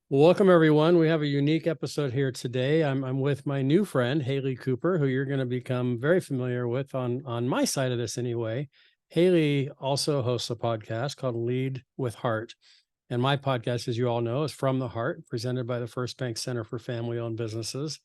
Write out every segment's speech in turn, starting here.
Welcome, everyone. We have a unique episode here today. I'm with my new friend, Haley Cooper, who you're going to become very familiar with on my side of this anyway. Haley also hosts a podcast called Lead with Hart. And my podcast, as you all know, is From the Heart, presented by the First Bank Center for Family-Owned Businesses.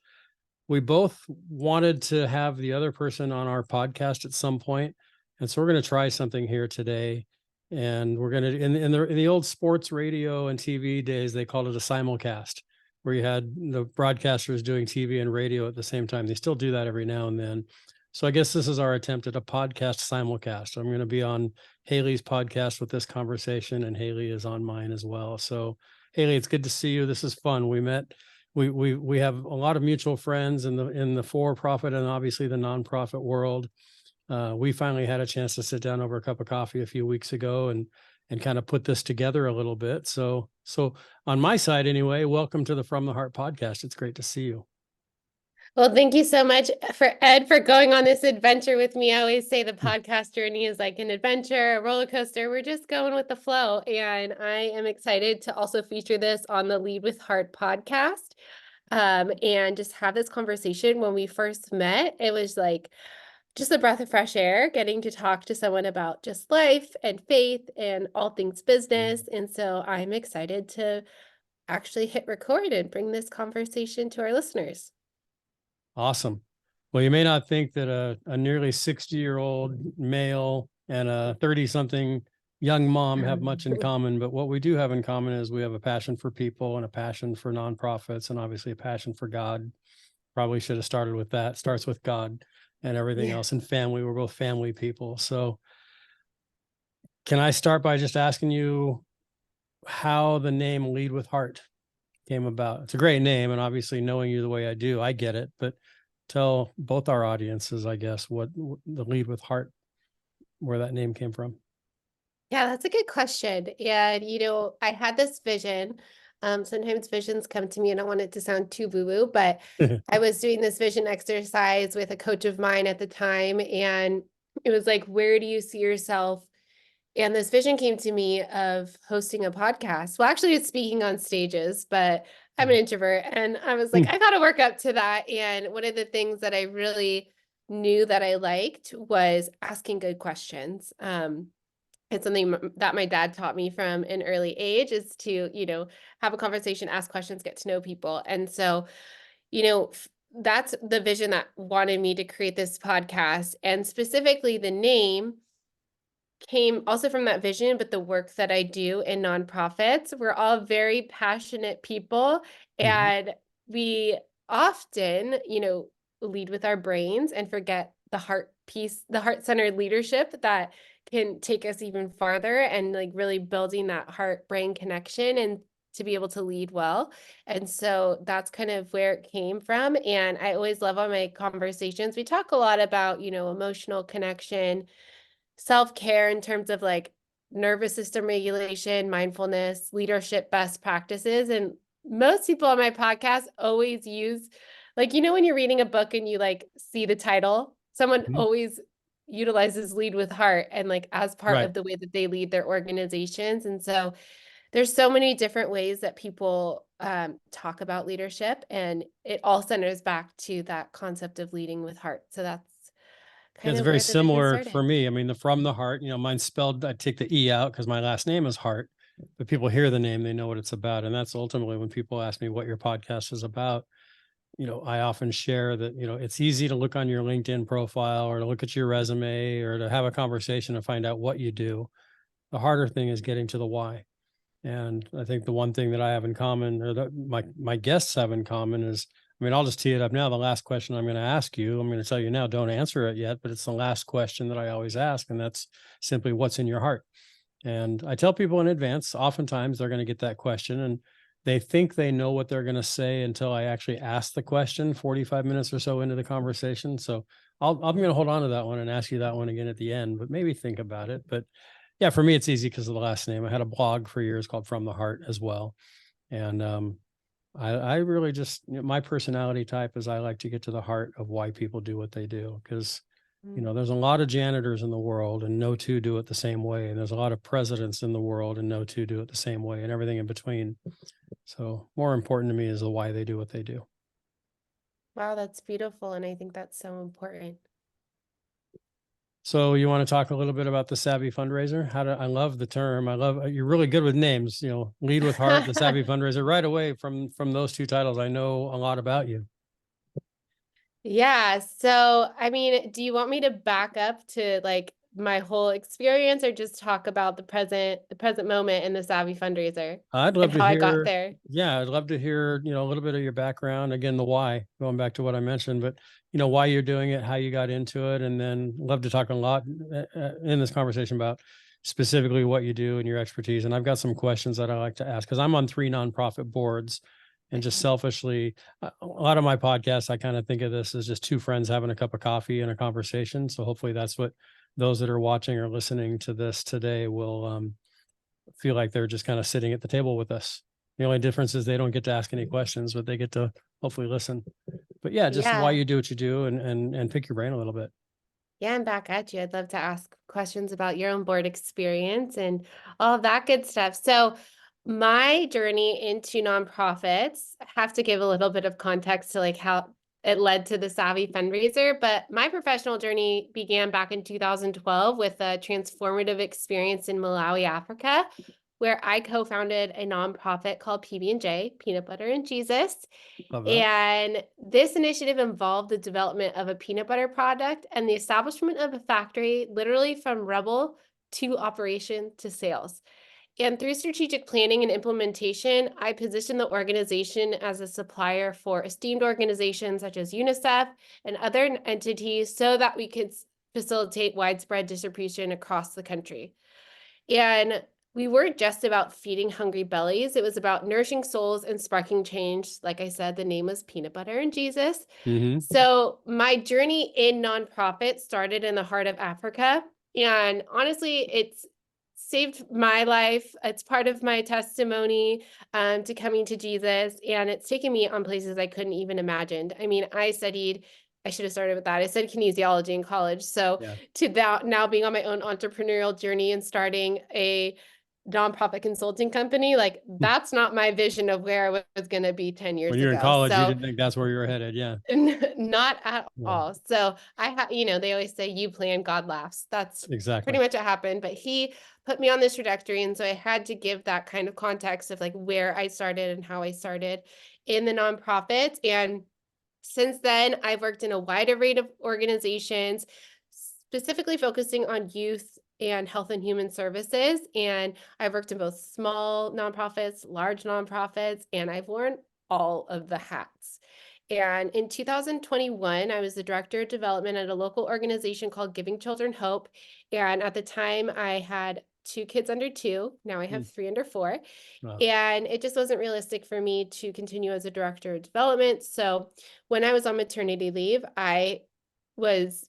We both wanted to have the other person on our podcast at some point, and so we're going to try something here today. And we're going to, in the old sports radio and TV days, they called it a simulcast, where you had the broadcasters doing TV and radio at the same time. They still do that every now and then. So I guess this is our attempt at a podcast simulcast. I'm going to be on Haley's podcast with this conversation, and Haley is on mine as well. So Haley, it's good to see you. This is fun. We have a lot of mutual friends in the for-profit and obviously the nonprofit world. We finally had a chance to sit down over a cup of coffee a few weeks ago and kind of put this together a little bit. So on my side anyway, welcome to the From the Heart podcast. It's great to see you. Well, thank you so much for going on this adventure with me. I always say the podcast journey is like an adventure, a roller coaster. We're just going with the flow. And I am excited to also feature this on the Lead with Hart podcast, and just have this conversation. When we first met, it was like just a breath of fresh air, getting to talk to someone about just life and faith and all things business. And so I'm excited to actually hit record and bring this conversation to our listeners. Awesome. Well, you may not think that a nearly 60-year-old male and a 30-something young mom have much in common, but what we do have in common is we have a passion for people and a passion for nonprofits and obviously a passion for God. Probably should have started with that. Starts with God and everything else, and family. We're both family people. So can I start by just asking you how the name Lead with Hart came about? It's a great name, and obviously knowing you the way I do, I get it, but tell both our audiences, I guess, what the Lead with Hart, where that name came from. Yeah, that's a good question. And, I had this vision. Sometimes visions come to me, and I don't want it to sound too woo-woo, but I was doing this vision exercise with a coach of mine at the time, and it was like, where do you see yourself? And this vision came to me of hosting a podcast. Well, actually, it's speaking on stages, but I'm an introvert, and I was like, I got to work up to that. And one of the things that I really knew that I liked was asking good questions. It's something that my dad taught me from an early age, is to, have a conversation, ask questions, get to know people. And so, that's the vision that wanted me to create this podcast. And specifically the name came also from that vision, but the work that I do in nonprofits, we're all very passionate people, and we often, lead with our brains and forget the heart piece, the heart-centered leadership that can take us even farther, and like really building that heart-brain connection and to be able to lead well. And so that's kind of where it came from. And I always love on my conversations, we talk a lot about, emotional connection, self-care in terms of like nervous system regulation, mindfulness, leadership best practices. And most people on my podcast always use, like, when you're reading a book and you like see the title, someone always utilizes Lead with Heart and like as part Right. of the way that they lead their organizations. And so there's so many different ways that people talk about leadership, and it all centers back to that concept of leading with heart. So that's kind It's of very where the vision similar for started. me. I mean, the From the Heart, mine's spelled, I take the E out because my last name is Hart, but people hear the name, they know what it's about. And that's ultimately when people ask me what your podcast is about. I often share that, it's easy to look on your LinkedIn profile or to look at your resume or to have a conversation and find out what you do. The harder thing is getting to the why. And I think the one thing that I have in common, or that my guests have in common, is, I mean, I'll just tee it up now. The last question I'm going to ask you, I'm going to tell you now, don't answer it yet, but it's the last question that I always ask. And that's simply, what's in your heart? And I tell people in advance, oftentimes they're going to get that question and they think they know what they're going to say until I actually ask the question 45 minutes or so into the conversation. So I'm going to hold on to that one and ask you that one again at the end, but maybe think about it. But yeah, for me, it's easy because of the last name. I had a blog for years called From the Heart as well. And I really just, my personality type is I like to get to the heart of why people do what they do. Because, there's a lot of janitors in the world and no two do it the same way. And there's a lot of presidents in the world and no two do it the same way, and everything in between. So more important to me is the why they do what they do. Wow, that's beautiful. And I think that's so important. So you want to talk a little bit about the savvy fundraiser? I love the term. I love you're really good with names, lead with heart, the savvy fundraiser. Right away from those two titles, I know a lot about you. Yeah. So, I mean, do you want me to back up to like my whole experience or just talk about the present moment in the Savvy fundraiser I'd and love to how I got hear, there? yeah, I'd love to hear, a little bit of your background. Again, the why, going back to what I mentioned, but why you're doing it, how you got into it, and then love to talk a lot in this conversation about specifically what you do and your expertise. And I've got some questions that I like to ask because I'm on 3 nonprofit boards, and just Okay. selfishly, a lot of my podcasts, I kind of think of this as just two friends having a cup of coffee and a conversation. So hopefully that's what those that are watching or listening to this today will feel like they're just kind of sitting at the table with us. The only difference is they don't get to ask any questions, but they get to hopefully listen. But yeah, just why Yeah. you do what you do, and pick your brain a little bit. Yeah, I'm back at you. I'd love to ask questions about your own board experience and all of that good stuff. So, my journey into nonprofits, I have to give a little bit of context to like how it led to the Savvy fundraiser, but my professional journey began back in 2012 with a transformative experience in Malawi, Africa, where I co-founded a nonprofit called PB&J, Peanut Butter and Jesus. Love that. And this initiative involved the development of a peanut butter product and the establishment of a factory, literally from rubble to operation to sales. And through strategic planning and implementation, I positioned the organization as a supplier for esteemed organizations such as UNICEF and other entities so that we could facilitate widespread distribution across the country. And we weren't just about feeding hungry bellies, it was about nourishing souls and sparking change. Like I said, the name was Peanut Butter and Jesus. Hmm. So my journey in nonprofit started in the heart of Africa. And honestly, it's saved my life. It's part of my testimony to coming to Jesus. And it's taken me on places I couldn't even imagine. I mean, I should have started with that. I said kinesiology in college. So Yeah. to that now being on my own entrepreneurial journey and starting a nonprofit consulting company, like that's not my vision of where I was going to be 10 When years you're in ago. college, you So didn't think that's where you were headed. Yeah. not at Yeah. all. So they always say you plan, God laughs. That's pretty Exactly. much what happened. But he put me on this trajectory. And so I had to give that kind of context of like where I started and how I started in the nonprofits. And since then, I've worked in a wide array of organizations, specifically focusing on youth and health and human services. And I've worked in both small nonprofits, large nonprofits, and I've worn all of the hats. And in 2021, I was the director of development at a local organization called Giving Children Hope. And at the time, I had 2 kids under 2. Now I Mm. have 3 under 4. Wow. And it just wasn't realistic for me to continue as a director of development. So when I was on maternity leave, I was,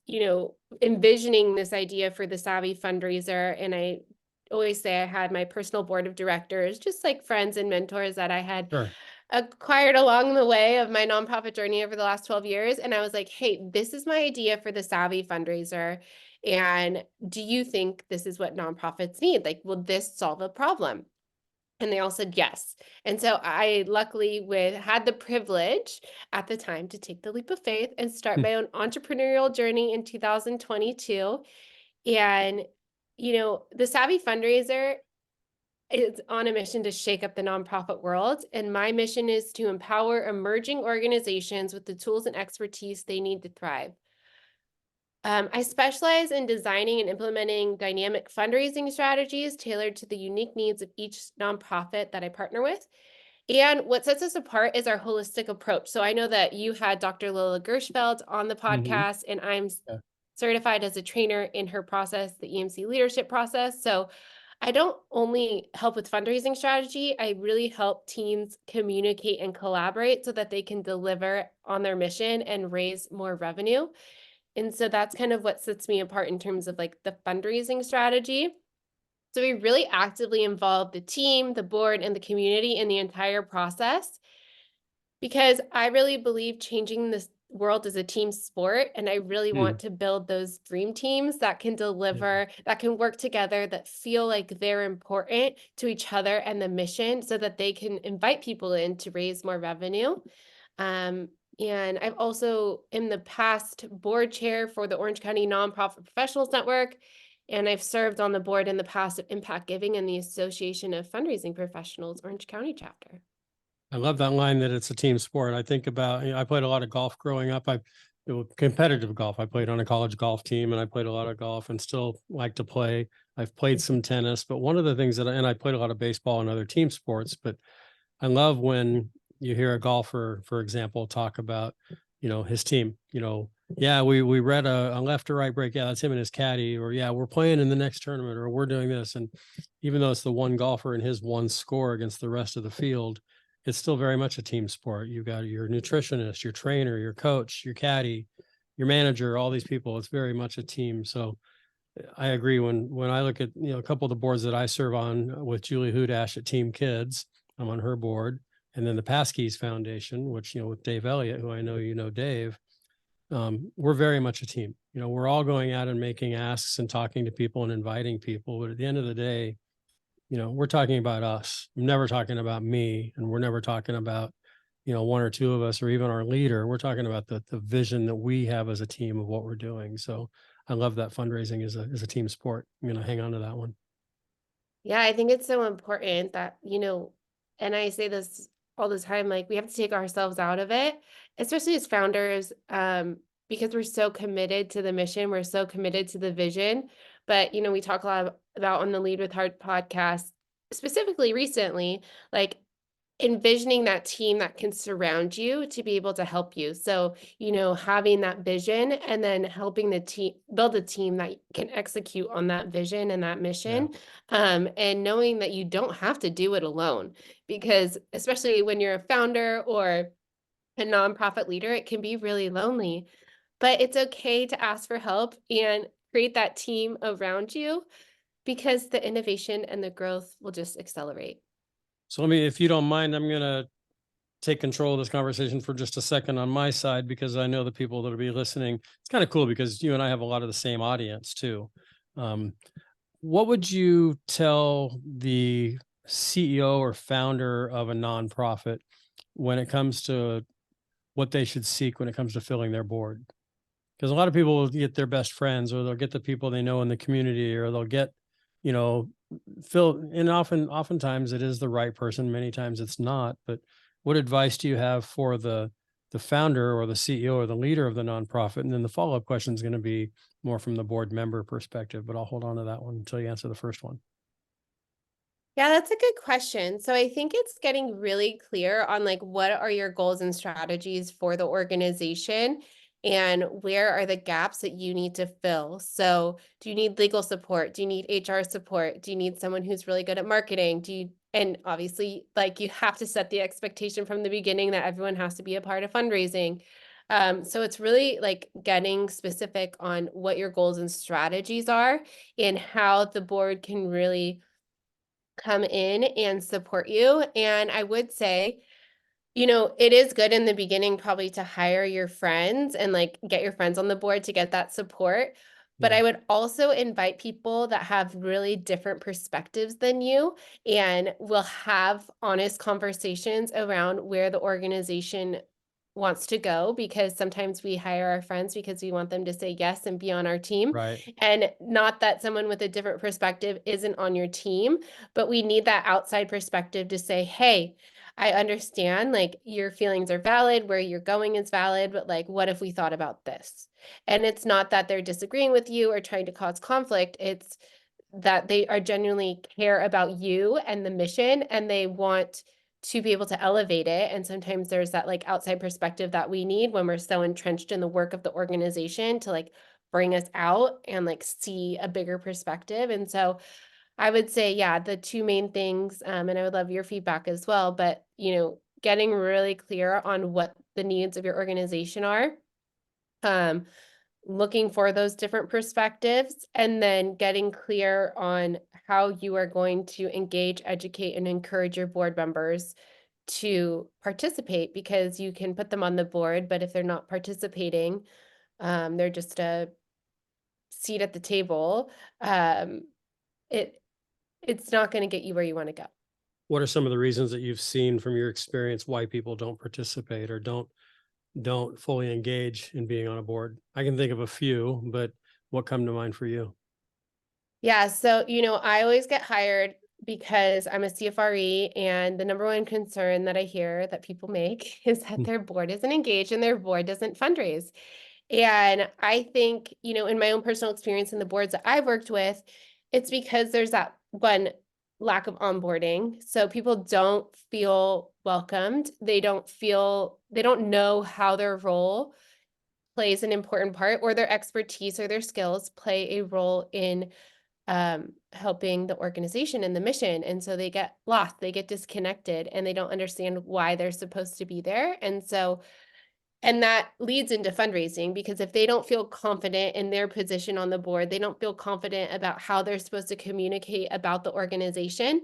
envisioning this idea for the Savvy fundraiser. And I always say I had my personal board of directors, just like friends and mentors that I had Sure. acquired along the way of my nonprofit journey over the last 12 years. And I was like, hey, this is my idea for the Savvy fundraiser. And do you think this is what nonprofits need? Like, will this solve a problem? And they all said yes. And so I luckily had the privilege at the time to take the leap of faith and start Mm. my own entrepreneurial journey in 2022. And, the Savvy fundraiser is on a mission to shake up the nonprofit world. And my mission is to empower emerging organizations with the tools and expertise they need to thrive. I specialize in designing and implementing dynamic fundraising strategies tailored to the unique needs of each nonprofit that I partner with. And what sets us apart is our holistic approach. So I know that you had Dr. Lola Gershfeld on the Hmm. podcast, and I'm Yeah. certified as a trainer in her process, the EMC leadership process. So I don't only help with fundraising strategy, I really help teams communicate and collaborate so that they can deliver on their mission and raise more revenue. And so that's kind of what sets me apart in terms of like the fundraising strategy. So we really actively involve the team, the board, and the community in the entire process because I really believe changing this world is a team sport, and I really Mm, want to build those dream teams that can yeah. deliver, that can work together, that feel like they're important to each other and the mission so that they can invite people in to raise more revenue. Um, and I've also in the past board chair for the Orange County Nonprofit Professionals Network, and I've served on the board in the past of Impact Giving and the Association of Fundraising Professionals Orange County chapter. I love that line that it's a team sport. I think about, I played a lot of golf growing up. It was competitive golf. I played on a college golf team and I played a lot of golf and still like to play. I've played some tennis, but one of the things and I played a lot of baseball and other team sports, but I love when you hear a golfer, for example, talk about, his team, yeah, we read a left or right break. Yeah, that's him and his caddy, or yeah, we're playing in the next tournament, or we're doing this. And even though it's the one golfer and his one score against the rest of the field, it's still very much a team sport. You got your nutritionist, your trainer, your coach, your caddy, your manager, all these people. It's very much a team. So I agree. When I look at a couple of the boards that I serve on with Julie Hudash at Team Kids, I'm on her board, and then the Passkeys Foundation, which with Dave Elliott, who I know Dave. We're very much a team. We're all going out and making asks and talking to people and inviting people, but at the end of the day, we're talking about us. I'm never talking about me, and we're never talking about one or two of us or even our leader. We're talking about the vision that we have as a team of what we're doing. So I love that fundraising is a team sport. I'm going to hang on to that one. Yeah, I think it's so important that, and I say this all the time, like we have to take ourselves out of it, especially as founders, because we're so committed to the mission, we're so committed to the vision. But, we talk a lot about on the Lead with Hart podcast, specifically recently, like envisioning that team that can surround you to be able to help you. So, having that vision and then helping the team build a team that can execute on that vision and that Yeah. mission. And knowing that you don't have to do it alone, because especially when you're a founder or a nonprofit leader, it can be really lonely. But it's okay to ask for help and create that team around you because the innovation and the growth will just accelerate. So if you don't mind, I'm going to take control of this conversation for just a second on my side, because I know the people that will be listening. It's kind of cool because you and I have a lot of the same audience too. Um, what would you tell the CEO or founder of a nonprofit when it comes to what they should seek when it comes to filling their board? Because a lot of people will get their best friends, or they'll get the people they know in the community, or they'll get, you know, fill. And oftentimes it is the right person. Many times it's not. But what advice do you have for the founder or the CEO or the leader of the nonprofit? And then the follow up question is going to be more from the board member perspective. But I'll hold on to that one until you answer the first one. Yeah, that's a good question. So I think it's getting really clear on like what are your goals and strategies for the organization and where are the gaps that you need to fill. So do you need legal support? Do you need HR support? Do you need someone who's really good at marketing? And obviously like you have to set the expectation from the beginning that everyone has to be a part of fundraising. So it's really like getting specific on what your goals and strategies are and how the board can really come in and support you. And I would say, it is good in the beginning probably to hire your friends and like get your friends on the board to get that support. But Yeah. I would also invite people that have really different perspectives than you and will have honest conversations around where the organization wants to go, because sometimes we hire our friends because we want them to say yes and be on our team. Right. And not that someone with a different perspective isn't on your team, but we need that outside perspective to say, hey, I understand like your feelings are valid, where you're going is valid, but like, what if we thought about this? And it's not that they're disagreeing with you or trying to cause conflict. It's that they are genuinely care about you and the mission and they want to be able to elevate it. And sometimes there's that like outside perspective that we need when we're so entrenched in the work of the organization to like bring us out and like see a bigger perspective. And so I would say, yeah, the two main things, and I would love your feedback as well, but getting really clear on what the needs of your organization are, um, looking for those different perspectives, and then getting clear on how you are going to engage, educate, and encourage your board members to participate, because you can put them on the board, but if they're not participating, they're just a seat at the table. Um, it it's not going to get you where you want to go. What are some of the reasons that you've seen from your experience why people don't participate or don't fully engage in being on a board? I can think of a few, but what come to mind for you? Yeah, so, I always get hired because I'm a CFRE, and the number one concern that I hear that people make is that Mm. their board isn't engaged and their board doesn't fundraise. And I think, in my own personal experience in the boards that I've worked with, it's because there's that one lack of onboarding. So people don't feel welcomed. They don't know how their role plays an important part, or their expertise or their skills play a role in helping the organization and the mission. And so they get lost, they get disconnected, and they don't understand why they're supposed to be there. And that leads into fundraising, because if they don't feel confident in their position on the board, they don't feel confident about how they're supposed to communicate about the organization,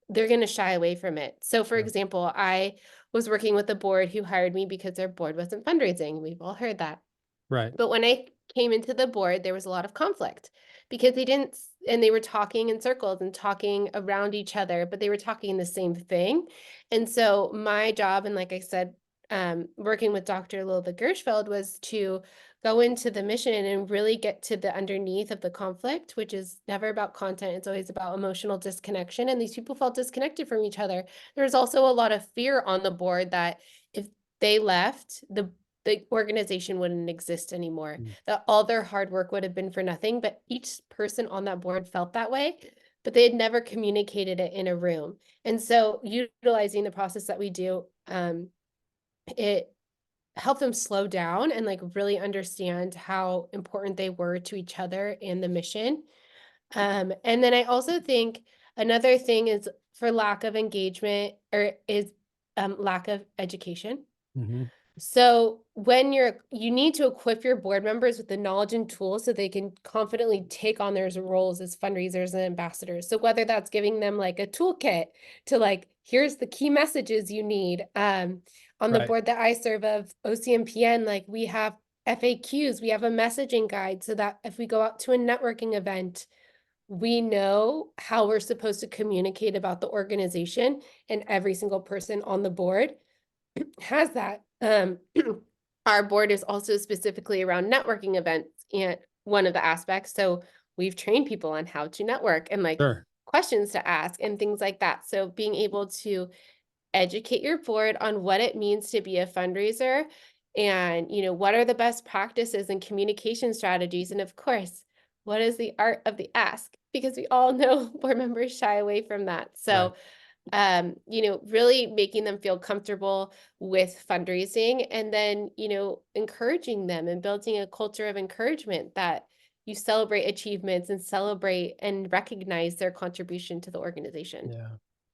they're going to shy away from it. So, for Yeah. example, I was working with a board who hired me because their board wasn't fundraising. We've all heard that. Right. But when I came into the board, there was a lot of conflict, because and they were talking in circles and talking around each other, but they were talking the same thing. And so my job, and like I said, working with Dr. Lilda Gershfeld, was to go into the mission and really get to the underneath of the conflict, which is never about content. It's always about emotional disconnection. And these people felt disconnected from each other. There was also a lot of fear on the board that if they left, the organization wouldn't exist anymore, Mm. that all their hard work would have been for nothing. But each person on that board felt that way, but they had never communicated it in a room. And so utilizing the process that we do, it helped them slow down and like really understand how important they were to each other and the mission. And then I also think another thing is, for lack of engagement, or is lack of education. Mhm. So when you need to equip your board members with the knowledge and tools so they can confidently take on their roles as fundraisers and ambassadors. So whether that's giving them like a toolkit to like, here's the key messages you need. On the Right. board that I serve of OCMPN, like we have FAQs, we have a messaging guide, so that if we go out to a networking event, we know how we're supposed to communicate about the organization, and every single person on the board has that. Our board is also specifically around networking events, and one of the aspects. So we've trained people on how to network and like Sure. questions to ask and things like that. So being able to educate your board on what it means to be a fundraiser, and what are the best practices and communication strategies, and of course, what is the art of the ask, because we all know board members shy away from that. Right. So really making them feel comfortable with fundraising, and then, encouraging them and building a culture of encouragement, that you celebrate achievements and celebrate and recognize their contribution to the organization. Yeah.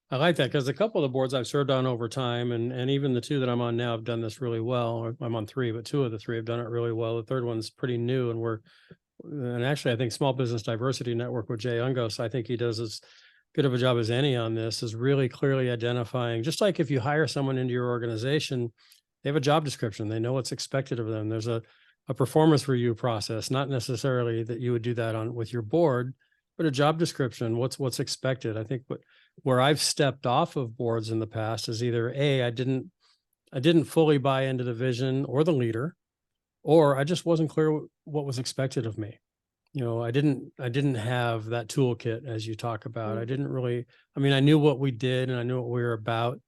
I like that because a couple of the boards I've served on over time, and even the two that I'm on now have done this really well. I'm on three, but two of the three have done it really well. The third one's pretty new, and actually, I think Small Business Diversity Network with Jay Ungos, I think he does as good of a job as any on this, is really clearly identifying, just like if you hire someone into your organization, they have a job description, they know what's expected of them. There's a performance review process, not necessarily that you would do that on with your board, but a job description, what's expected. I think where I've stepped off of boards in the past is either I didn't fully buy into the vision or the leader, or I just wasn't clear what was expected of me. I didn't have that toolkit as you talk about. I Mm. didn't really, I mean, I knew what we did and I knew what we were about,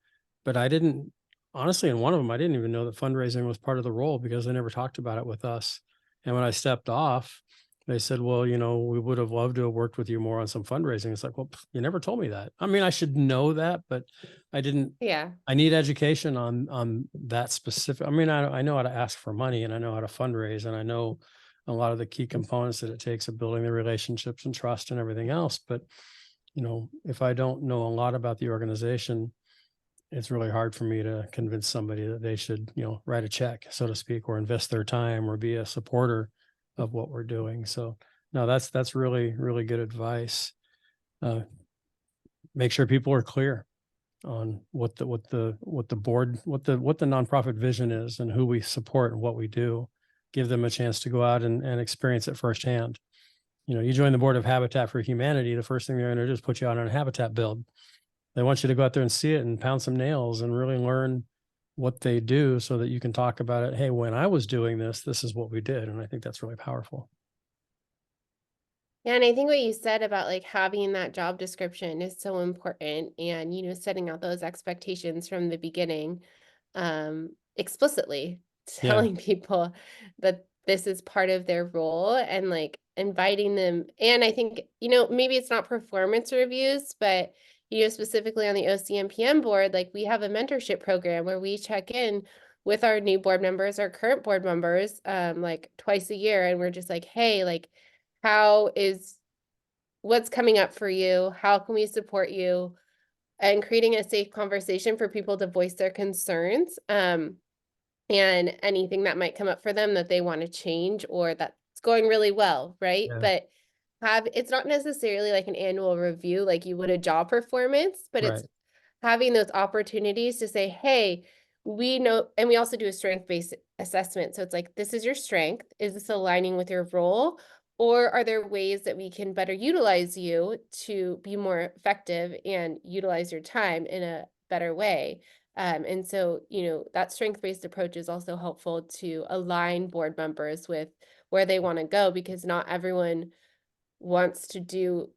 but I didn't, honestly, in one of them, I didn't even know that fundraising was part of the role because they never talked about it with us. And when I stepped off, they said, well, we would have loved to have worked with you more on some fundraising. It's like, well, you never told me that. I mean, I should know that, but I didn't. Yeah. I need education on that specific. I mean, I know how to ask for money and I know how to fundraise and I know a lot of the key components that it takes of building the relationships and trust and everything else. But, if I don't know a lot about the organization, it's really hard for me to convince somebody that they should, write a check, so to speak, or invest their time or be a supporter of what we're doing. So no, that's really, really good advice. Uh, Make sure people are clear. on what the board, what the nonprofit vision is and who we support and what we do. Give them a chance to go out and experience it firsthand. You join the board of Habitat for Humanity, the first thing they're going to do is put you out on a habitat build. They want you to go out there and see it and pound some nails and really learn what they do so that you can talk about it. Hey, when I was doing this, this is what we did. And I think that's really powerful. Yeah, and I think what you said about like having that job description is so important, and setting out those expectations from the beginning, explicitly Yeah, telling people that this is part of their role, and like inviting them. And I think, maybe it's not performance reviews, but specifically on the OCMPM board, like we have a mentorship program where we check in with our new board members, our current board members, like twice a year, and we're just like, hey, like, how is what's coming up for you? How can we support you? And creating a safe conversation for people to voice their concerns, and anything that might come up for them that they want to change or that's going really well, right? yeah, But it's not necessarily like an annual review like you would a job performance, but it's right. having those opportunities to say, hey, we know, and we also do a strength-based assessment. So it's like, this is your strength. Is this aligning with your role? Or are there ways that we can better utilize you to be more effective and utilize your time in a better way? And so, that strength-based approach is also helpful to align board members with where they want to go, because not everyone wants to do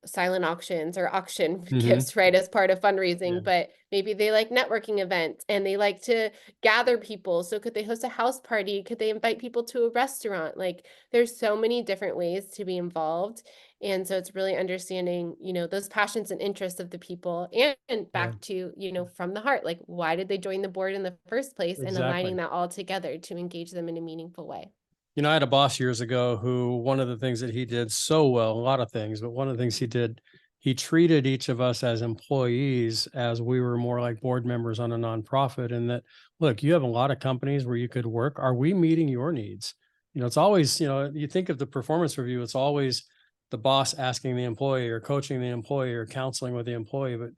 silent auctions or auction Hmm. gifts, right, as part of Yeah, fundraising, but maybe they like networking events and they like to gather people. So could they host a house party? Could they invite people to a restaurant? Like there's so many different ways to be involved. And so it's really understanding, those passions and interests of the people, and yeah, back to, from the heart, like why did they join the board in the first place, and aligning exactly. that all together to engage them in a meaningful way. I had a boss years ago who, one of the things that he did so well, a lot of things, but one of the things he did, he treated each of us as employees as we were more like board members on a nonprofit. And that, look, you have a lot of companies where you could work. Are we meeting your needs? It's always, you think of the performance review, it's always the boss asking the employee or coaching the employee or counseling with the employee. But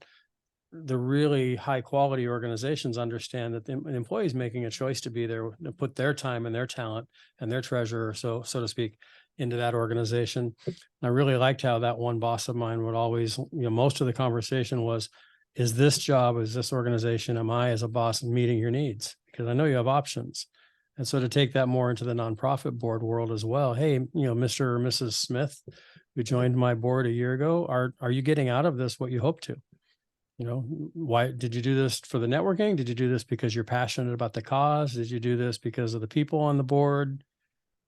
the really high quality organizations understand that the employee is making a choice to be there, to put their time and their talent and their treasure, so to speak, into that organization. I really liked how that one boss of mine would always, most of the conversation was, is this job, is this organization, am I as a boss meeting your needs? Because I know you have options. And so to take that more into the nonprofit board world as well, hey, Mr. or Mrs. Smith, who joined my board a year ago, are you getting out of this what you hope to? Why did you do this? For the networking? Did you do this because you're passionate about the cause? Did you do this because of the people on the board?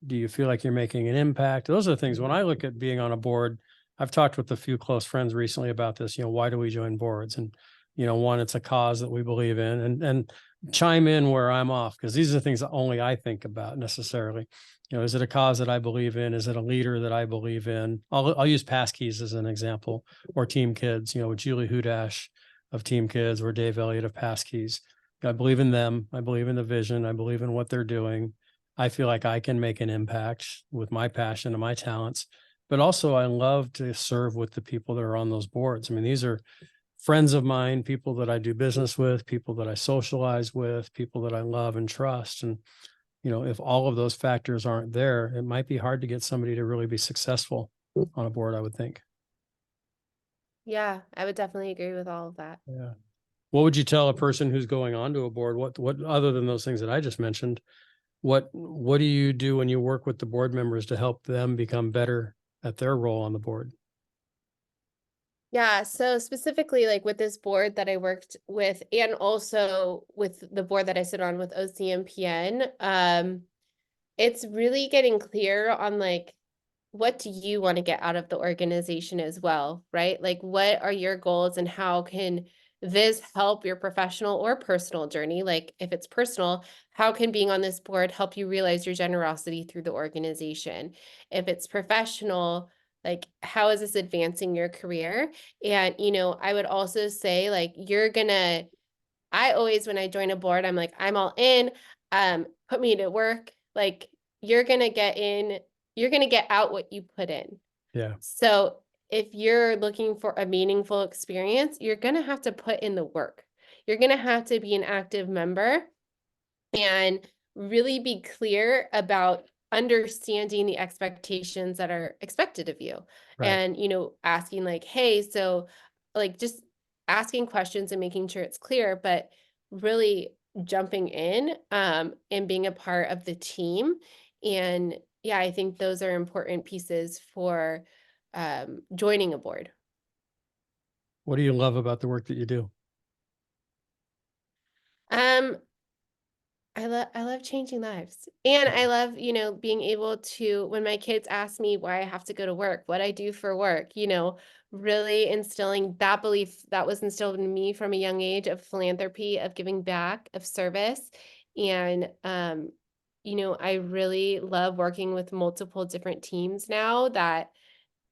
Do you feel like you're making an impact? Those are the things. When I look at being on a board, I've talked with a few close friends recently about this. Why do we join boards? And one, it's a cause that we believe in, and chime in where I'm off, because these are the things that only I think about necessarily. Is it a cause that I believe in? Is it a leader that I believe in? I'll use Passkeys as an example, or Team Kids. With Julie Hudash of Team Kids, or Dave Elliott of Passkeys. I believe in them. I believe in the vision. I believe in what they're doing. I feel like I can make an impact with my passion and my talents, but also I love to serve with the people that are on those boards. I mean, these are friends of mine, people that I do business with, people that I socialize with, people that I love and trust. And, if all of those factors aren't there, it might be hard to get somebody to really be successful on a board, I would think. Yeah, I would definitely agree with all of that. Yeah. What would you tell a person who's going onto a board? What other than those things that I just mentioned, what do you do when you work with the board members to help them become better at their role on the board? Yeah, so specifically like with this board that I worked with, and also with the board that I sit on with OCMPN, it's really getting clear on like, what do you want to get out of the organization as well, right? Like what are your goals and how can this help your professional or personal journey? Like if it's personal, how can being on this board help you realize your generosity through the organization? If it's professional, like how is this advancing your career? And I would also say like I always, when I join a board, I'm like, I'm all in, put me to work. Like you're gonna get out what you put in. Yeah. So if you're looking for a meaningful experience, you're going to have to put in the work. You're going to have to be an active member and really be clear about understanding the expectations that are expected of you. Right. And, asking like, hey, so like just asking questions and making sure it's clear, but really jumping in and being a part of the team. And yeah, I think those are important pieces for joining a board. What do you love about the work that you do? Um, I love changing lives. And I love, being able to when my kids ask me why I have to go to work, what I do for work, really instilling that belief that was instilled in me from a young age of philanthropy, of giving back, of service. And I really love working with multiple different teams now that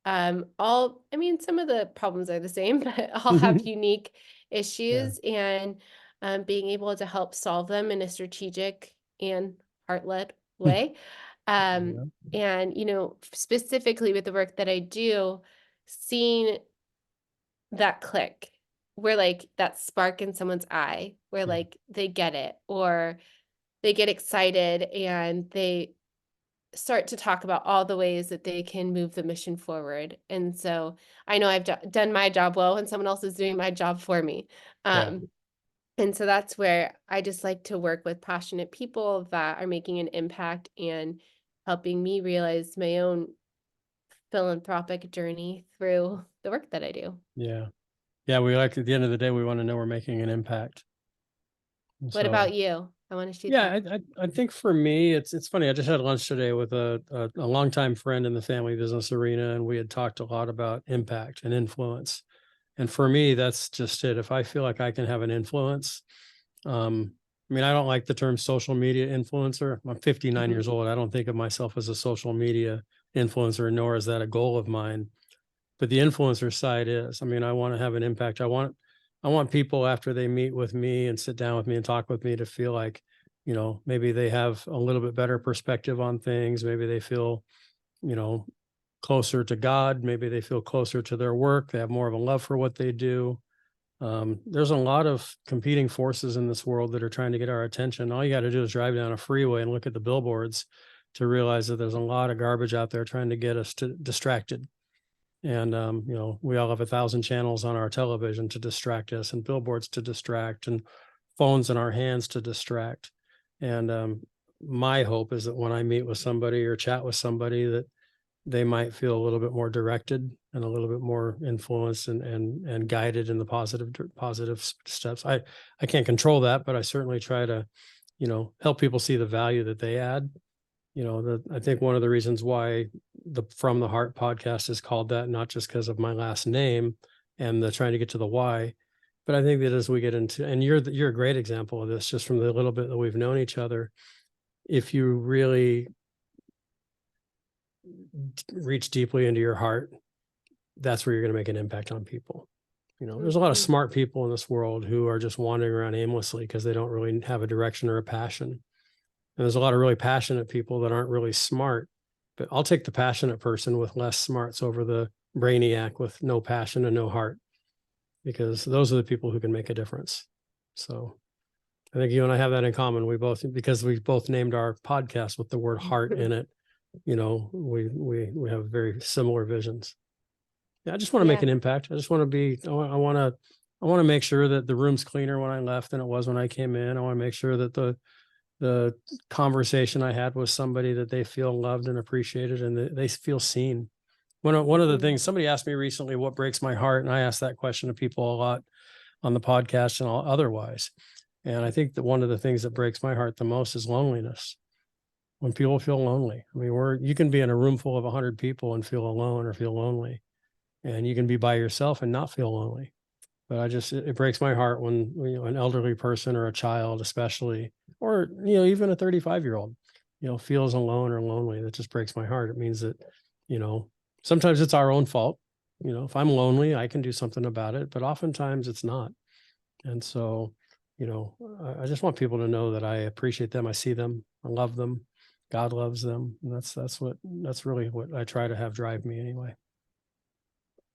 some of the problems are the same, but all have unique Yeah. issues, and being able to help solve them in a strategic and heart-led way. Um, Yeah. and, specifically with the work that I do, seeing that click where like that spark in someone's eye, where Yeah. like they get it or they get excited and they start to talk about all the ways that they can move the mission forward. And so I know I've done my job well and someone else is doing my job for me. Yeah. And so that's where I just like to work with passionate people that are making an impact and helping me realize my own philanthropic journey through the work that I do. Yeah. Yeah. We like, at the end of the day, we want to know we're making an impact. And What so, about you? I want to shoot that. yeah, I think for me, it's funny. I just had lunch today with a longtime friend in the family business arena, and we had talked a lot about impact and influence. And for me, that's just it. If I feel like I can have an influence, I don't like the term social media influencer. I'm 59 years Mhm. old. I don't think of myself as a social media influencer, nor is that a goal of mine. But the influencer side is, I want to have an impact. I want people after they meet with me and sit down with me and talk with me to feel like, maybe they have a little bit better perspective on things. Maybe they feel, you know, closer to God. Maybe they feel closer to their work. They have more of a love for what they do. There's a lot of competing forces in this world that are trying to get our attention. All you got to do is drive down a freeway and look at the billboards to realize that there's a lot of garbage out there trying to get us distracted. And we all have 1,000 channels on our television to distract us, and billboards to distract, and phones in our hands to distract. And my hope is that when I meet with somebody or chat with somebody, that they might feel a little bit more directed and a little bit more influenced and guided in the positive steps. I can't control that, but I certainly try to, help people see the value that they add. I think one of the reasons why the From the Heart podcast is called that, not just because of my last name and the trying to get to the why, but I think that as we get into, and you're a great example of this, just from the little bit that we've known each other. If you really reach deeply into your heart, that's where you're going to make an impact on people. There's a lot of Mhm. smart people in this world who are just wandering around aimlessly because they don't really have a direction or a passion. And there's a lot of really passionate people that aren't really smart. But I'll take the passionate person with less smarts over the brainiac with no passion and no heart, because those are the people who can make a difference. So I think you and I have that in common. Because we both named our podcast with the word heart in it, we have very similar visions. Yeah, I just want to make Yeah. an impact. I just want to be, I want to make sure that the room's cleaner when I left than it was when I came in. I want to make sure that the conversation I had with somebody, that they feel loved and appreciated, and that they feel seen. One of the Mhm. things, somebody asked me recently, what breaks my heart? And I ask that question to people a lot on the podcast and otherwise. And I think that one of the things that breaks my heart the most is loneliness. When people feel lonely. You can be in a room full of 100 people and feel alone or feel lonely, and you can be by yourself and not feel lonely. But it breaks my heart when, an elderly person or a child, especially, or, even a 35-year-old, feels alone or lonely. That just breaks my heart. It means that, you know, sometimes it's our own fault. If I'm lonely, I can do something about it, but oftentimes it's not. And so, I just want people to know that I appreciate them. I see them. I love them. God loves them. And that's really what I try to have drive me anyway.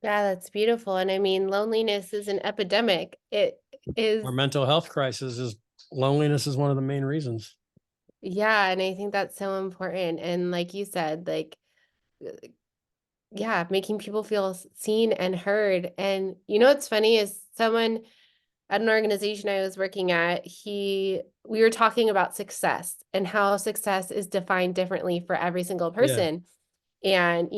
Yeah, that's beautiful. And I mean, loneliness is an epidemic. It is, Our mental health crisis is loneliness is one of the main reasons. yeah, and I think that's so important. And like you said, like, yeah, making people feel seen and heard. And you know what's funny is someone at an organization I was working at, we were talking about success and how success is defined differently for every single Yeah. person. And,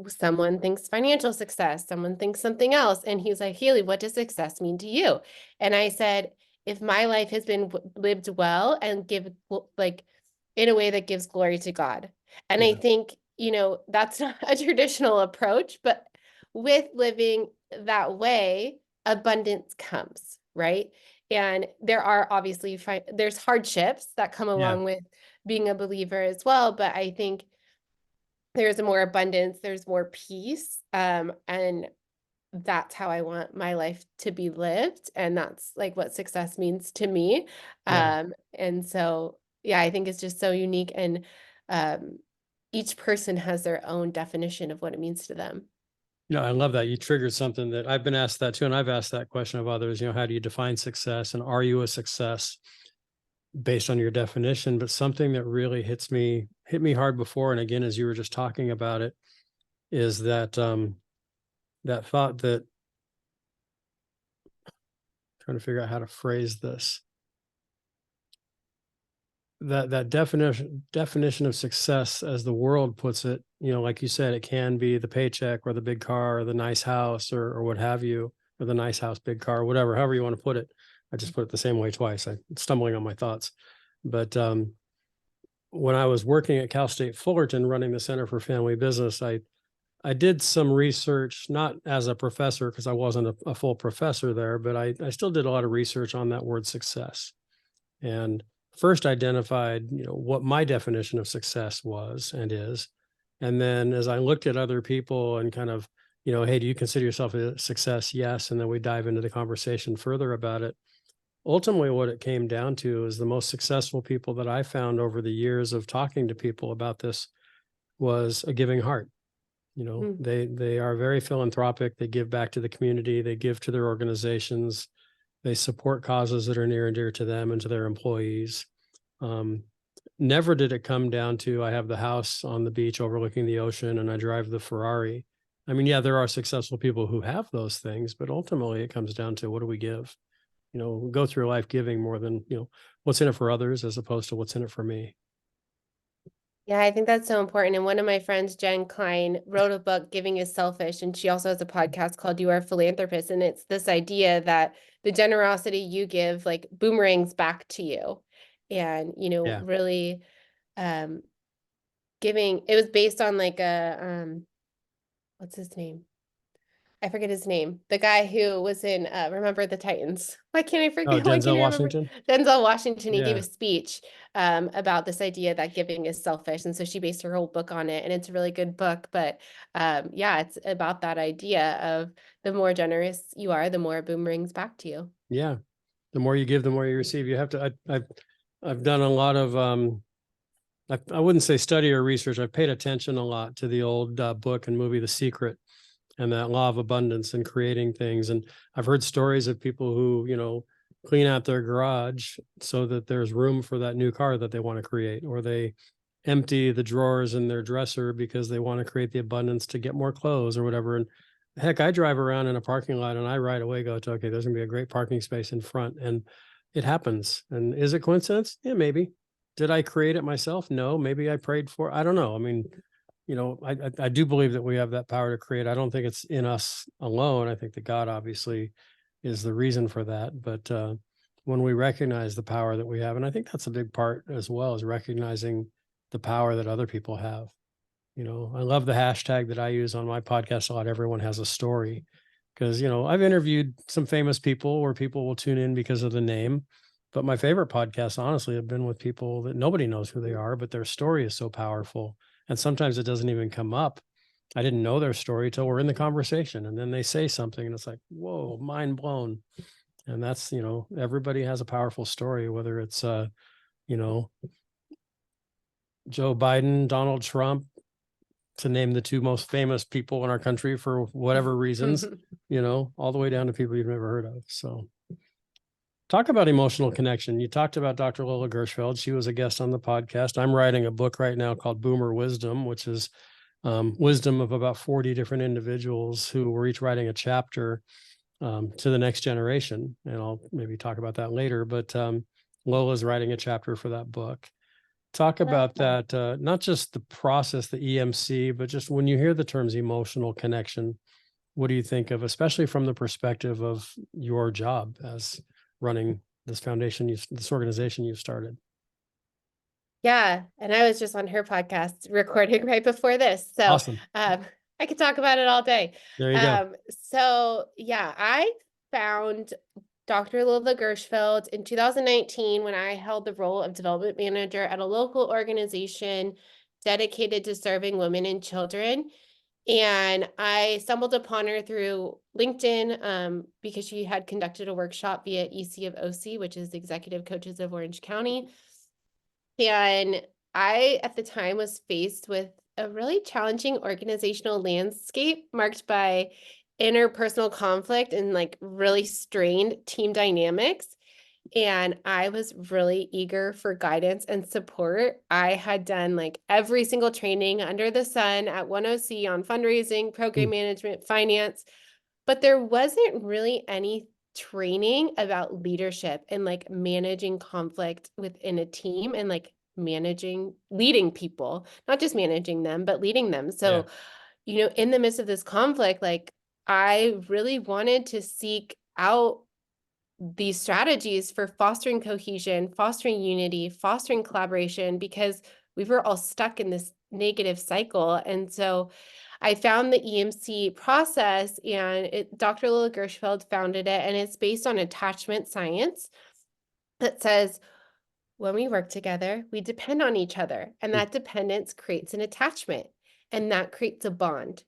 someone thinks financial success, someone thinks something else. And he was like, Haley, what does success mean to you? And I said, if my life has been lived well and like in a way that gives glory to God. And I Yeah. think, that's not a traditional approach, but with living that way, abundance comes, right? And there are obviously there's hardships that come Yeah. along with being a believer as well, but I think there's more abundance, there's more peace, and that's how I want my life to be lived, and that's like what success means to me. Yeah. And so, yeah, I think it's just so unique, and um, each person has their own definition of what it means to them. No, I love that. You triggered something that I've been asked that too. And I've asked that question of others, how do you define success? And are you a success based on your definition? But something that really hit me hard before. And again, as you were just talking about it, is that that thought that trying to figure out how to phrase this. That definition of success as the world puts it, like you said, it can be the paycheck or the big car or the nice house or what have you, or the nice house, big car, whatever, however you want to put it. I just put it the same way twice. I'm stumbling on my thoughts. But when I was working at Cal State Fullerton running the Center for Family Business, I did some research, not as a professor, because I wasn't a full professor there, but I still did a lot of research on that word success. And first identified, what my definition of success was and is. And then as I looked at other people and kind of, hey, do you consider yourself a success? Yes. And then we dive into the conversation further about it. Ultimately, what it came down to is the most successful people that I found over the years of talking to people about this was a giving heart. Mm. They are very philanthropic. They give back to the community. They give to their organizations. They support causes that are near and dear to them and to their employees. Um, Never did it come down to I have the house on the beach overlooking the ocean and I drive the Ferrari. I mean, yeah, there are successful people who have those things, but ultimately it comes down to what do we give? We go through life giving more than, what's in it for others as opposed to what's in it for me. Yeah, I think that's so important. And one of my friends, Jen Klein, wrote a book, Giving is Selfish, and she also has a podcast called You Are a Philanthropist. And it's this idea that the generosity you give like boomerangs back to you. And, Yeah. really um giving, it was based on like a what's his name? I forget his name. The guy who was in Remember the Titans. Why can't I Oh, forget? Why can't Denzel I remember? Washington. Denzel Washington. He gave a Yeah. speech about this idea that giving is selfish, and so she based her whole book on it. And it's a really good book. But yeah, it's about that idea of the more generous you are, the more it boomerangs back to you. Yeah. The more you give, the more you receive. You have to, I've done a lot of, I wouldn't say study or research. I've paid attention a lot to the old book and movie, The Secret, and that law of abundance and creating things. And I've heard stories of people who, clean out their garage so that there's room for that new car that they want to create, or they empty the drawers in their dresser because they want to create the abundance to get more clothes or whatever. And heck, I drive around in a parking lot and I right away go to, okay, there's gonna be a great parking space in front. And it happens. And is it coincidence? Yeah, maybe. Did I create it myself? No, maybe I prayed for it. I don't know. I mean, I do believe that we have that power to create. I don't think it's in us alone. I think that God obviously is the reason for that. But when we recognize the power that we have, and I think that's a big part as well, is recognizing the power that other people have. I love the hashtag that I use on my podcast a lot. Everyone has a story, because I've interviewed some famous people where people will tune in because of the name. But my favorite podcasts, honestly, have been with people that nobody knows who they are, but their story is so powerful. And sometimes it doesn't even come up. I didn't know their story till we're in the conversation. And then they say something and it's like, whoa, mind blown. And that's, everybody has a powerful story, whether it's, you know, Joe Biden, Donald Trump, to name the two most famous people in our country for whatever reasons, all the way down to people you've never heard of. So talk about emotional connection. You talked about Dr. Lola Gershfeld. She was a guest on the podcast. I'm writing a book right now called Boomer Wisdom, which is wisdom of about 40 different individuals who were each writing a chapter to the next generation. And I'll maybe talk about that later, but Lola's writing a chapter for that book. Talk about that, not just the process, the EMC, but just when you hear the terms emotional connection, what do you think of, especially from the perspective of your job as running this foundation, this organization you've started? Yeah, and I was just on her podcast recording right before this, so Awesome. I could talk about it all day. There you go. So yeah, I found Dr. Lola Gershfeld in 2019 when I held the role of development manager at a local organization dedicated to serving women and children. And I stumbled upon her through LinkedIn because she had conducted a workshop via EC of OC, which is Executive Coaches of Orange County. And I, at the time, was faced with a really challenging organizational landscape marked by interpersonal conflict and like really strained team dynamics. And I was really eager for guidance and support. I had done like every single training under the sun at 1OC on fundraising, program management, finance, but there wasn't really any training about leadership and like managing conflict within a team and like leading people, not just managing them, but leading them. So, in the midst of this conflict, like I really wanted to seek out these strategies for fostering cohesion, fostering unity, fostering collaboration, because we were all stuck in this negative cycle. And so I found the EMC process, and Dr. Lola Gershfeld founded it, and it's based on attachment science that says when we work together, we depend on each other, and that dependence creates an attachment, and that creates a bond.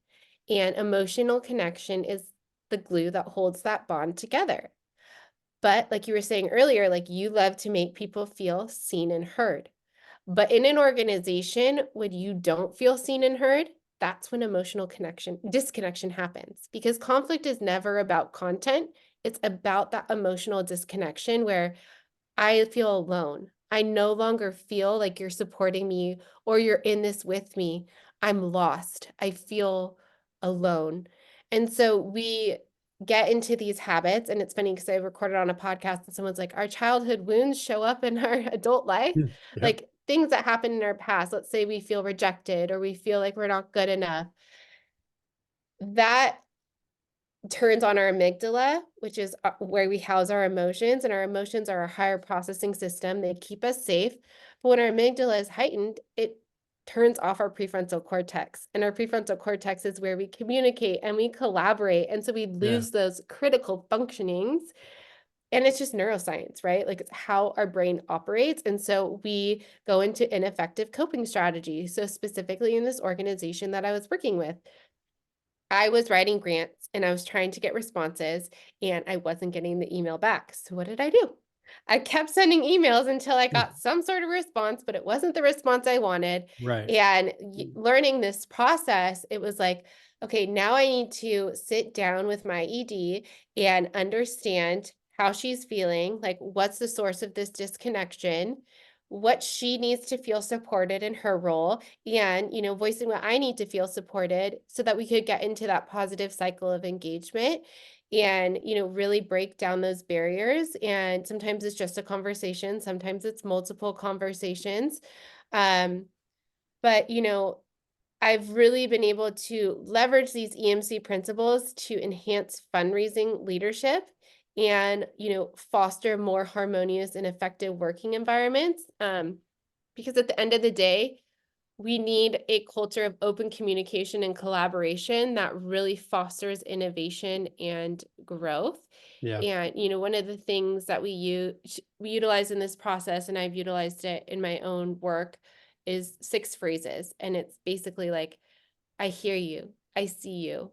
And emotional connection is the glue that holds that bond together. But like you were saying earlier, like you love to make people feel seen and heard. But in an organization, when you don't feel seen and heard, that's when emotional disconnection happens, because conflict is never about content. It's about that emotional disconnection where I feel alone. I no longer feel like you're supporting me or you're in this with me. I'm lost. I feel alone. And so we get into these habits. And it's funny because I recorded on a podcast and someone's like, our childhood wounds show up in our adult life, Yep. like things that happened in our past. Let's say we feel rejected or we feel like we're not good enough. That turns on our amygdala, which is where we house our emotions, and our emotions are a higher processing system. They keep us safe. But when our amygdala is heightened, it turns off our prefrontal cortex. And our prefrontal cortex is where we communicate and we collaborate. And so we lose those critical functionings. And it's just neuroscience, right? Like it's how our brain operates. And so we go into ineffective coping strategies. So specifically in this organization that I was working with, I was writing grants and I was trying to get responses and I wasn't getting the email back. So what did I do? I kept sending emails until I got some sort of response, but it wasn't the response I wanted. Right. And learning this process, it was like, okay, now I need to sit down with my ED and understand how she's feeling, like what's the source of this disconnection, what she needs to feel supported in her role, and voicing what I need to feel supported so that we could get into that positive cycle of engagement and really break down those barriers. And sometimes it's just a conversation, sometimes it's multiple conversations. But I've really been able to leverage these EMC principles to enhance fundraising leadership and foster more harmonious and effective working environments, because at the end of the day, we need a culture of open communication and collaboration that really fosters innovation and growth. Yeah. And one of the things that we utilize in this process, and I've utilized it in my own work, is 6 phrases. And it's basically like, I hear you, I see you,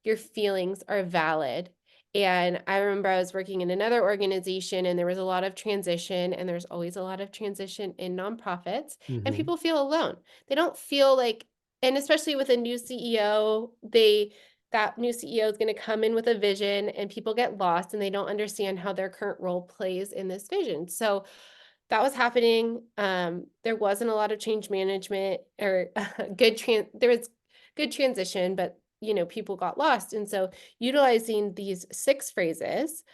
your feelings are valid. And I remember I was working in another organization and there was a lot of transition, and there's always a lot of transition in nonprofits, and people feel alone. They don't feel like and especially with a new CEO, that new CEO is going to come in with a vision, and people get lost and they don't understand how their current role plays in this vision. So that was happening. There wasn't a lot of change management or there was good transition, but people got lost. And so utilizing these 6 phrases,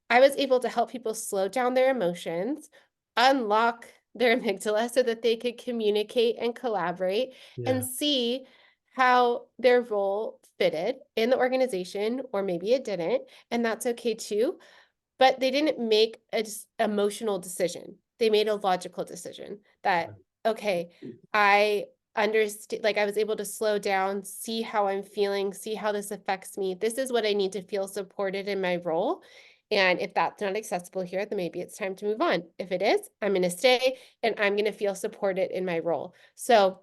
I was able to help people slow down their emotions, unlock their amygdala so that they could communicate and collaborate and Yeah. see how their role fitted in the organization, or maybe it didn't. And that's okay too. But they didn't make a emotional decision. They made a logical decision that, okay, I understand, like I was able to slow down, see how I'm feeling, see how this affects me. This is what I need to feel supported in my role. And if that's not accessible here, then maybe it's time to move on. If it is, I'm going to stay and I'm going to feel supported in my role. So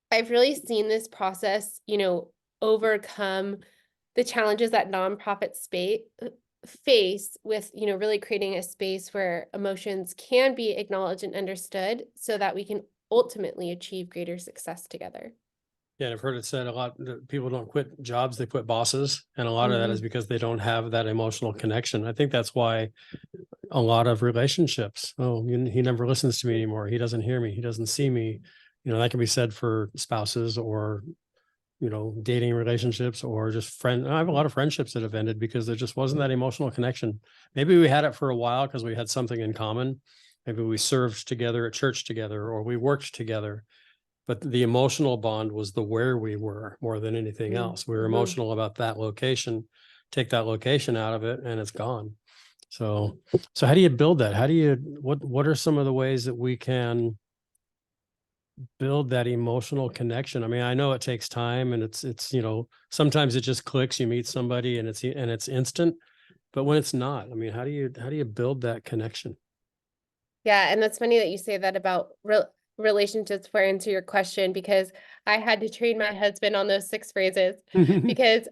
I've really seen this process, overcome the challenges that nonprofit space face with, really creating a space where emotions can be acknowledged and understood so that we can ultimately achieve greater success together. Yeah, and I've heard it said a lot that people don't quit jobs, they quit bosses. And a lot of that is Mhm. because they don't have that emotional connection. I think that's why a lot of relationships, oh, he never listens to me anymore. He doesn't hear me. He doesn't see me. That can be said for spouses or, dating relationships or just friend. I have a lot of friendships that have ended because there just wasn't that emotional connection. Maybe we had it for a while because we had something in common. Maybe we served together at church together or we worked together, but the emotional bond was the where we were more than anything else. We were Mhm. emotional about that location. Take that location out of it and it's gone. So how do you build that? How do you what are some of the ways that we can build that emotional connection? I mean, I know it takes time and it's sometimes it just clicks, you meet somebody and it's instant, but when it's not, I mean, how do you build that connection? Yeah, and that's funny that you say that about relationships for answer your question, because I had to train my husband on those 6 phrases because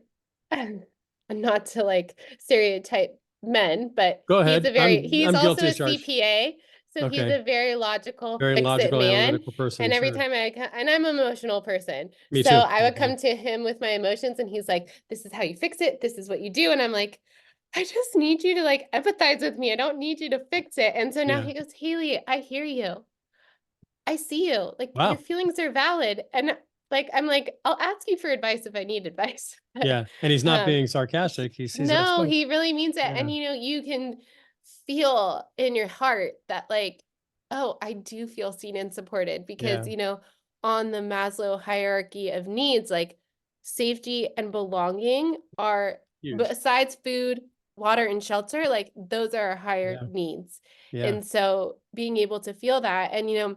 not to like stereotype men, but Go ahead. he's I'm also guilty a as charged. CPA, so he's Okay. a very logical Very fix-it logical, man. analytical person, And every sure. time and I'm an emotional person. Me So too. I would Okay. come to him with my emotions and he's like, "This is how you fix it. This is what you do." And I'm like, "I just need you to like empathize with me. I don't need you to fix it." And so now Yeah. he goes, "Haley, I hear you. I see you. Like your Wow. feelings are valid." And like I'm like, "I'll ask you for advice if I need advice." But Yeah. And he's not being sarcastic. He sees it as no, fun. he really means it. Yeah. And you can feel in your heart that like, oh, I do feel seen and supported, because Yeah. on the Maslow hierarchy of needs, like safety and belonging are, Huge. besides food, water, and shelter, like those are our higher Yeah. needs. Yeah. And so being able to feel that, and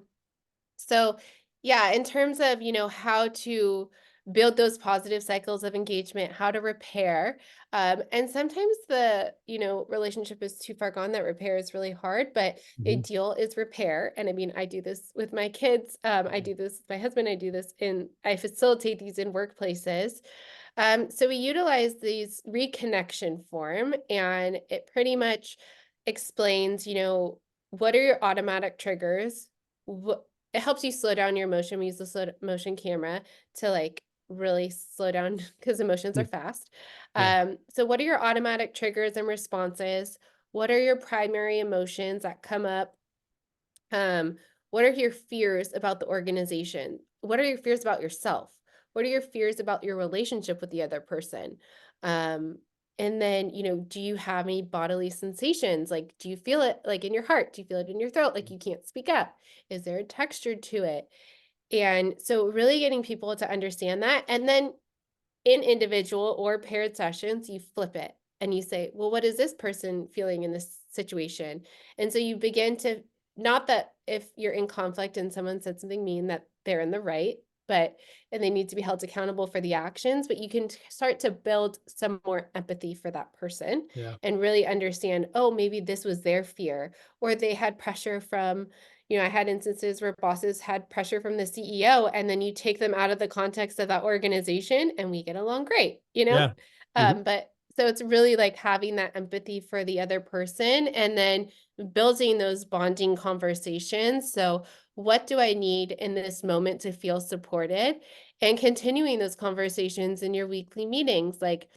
so, yeah, in terms of, how to build those positive cycles of engagement, how to repair, and sometimes the, relationship is too far gone that repair is really hard, but the Mhm. ideal is repair. And I mean, I do this with my kids. I do this with my husband. I facilitate these in workplaces. So we utilize these reconnection form, and it pretty much explains, what are your automatic triggers? What It helps you slow down your emotion. We use the slow motion camera to like really slow down because emotions are Mm. fast. Yeah. So what are your automatic triggers and responses? What are your primary emotions that come up? Um, what are your fears about the organization? What are your fears about yourself? What are your fears about your relationship with the other person? Um, and then, do you have any bodily sensations? Like, do you feel it like in your heart? Do you feel it in your throat? Like you can't speak up? Is there a texture to it? And so really getting people to understand that. And then in individual or paired sessions, you flip it and you say, well, what is this person feeling in this situation? And so you begin to, not that if you're in conflict and someone said something mean that they're in the right, but, and they need to be held accountable for the actions, but you can start to build some more empathy for that person Yeah. and really understand, oh, maybe this was their fear, or they had pressure from, I had instances where bosses had pressure from the CEO, and then you take them out of the context of that organization and we get along great, Yeah. Mhm. But So it's really like having that empathy for the other person and then building those bonding conversations. So, what do I need in this moment to feel supported? And continuing those conversations in your weekly meetings. Like,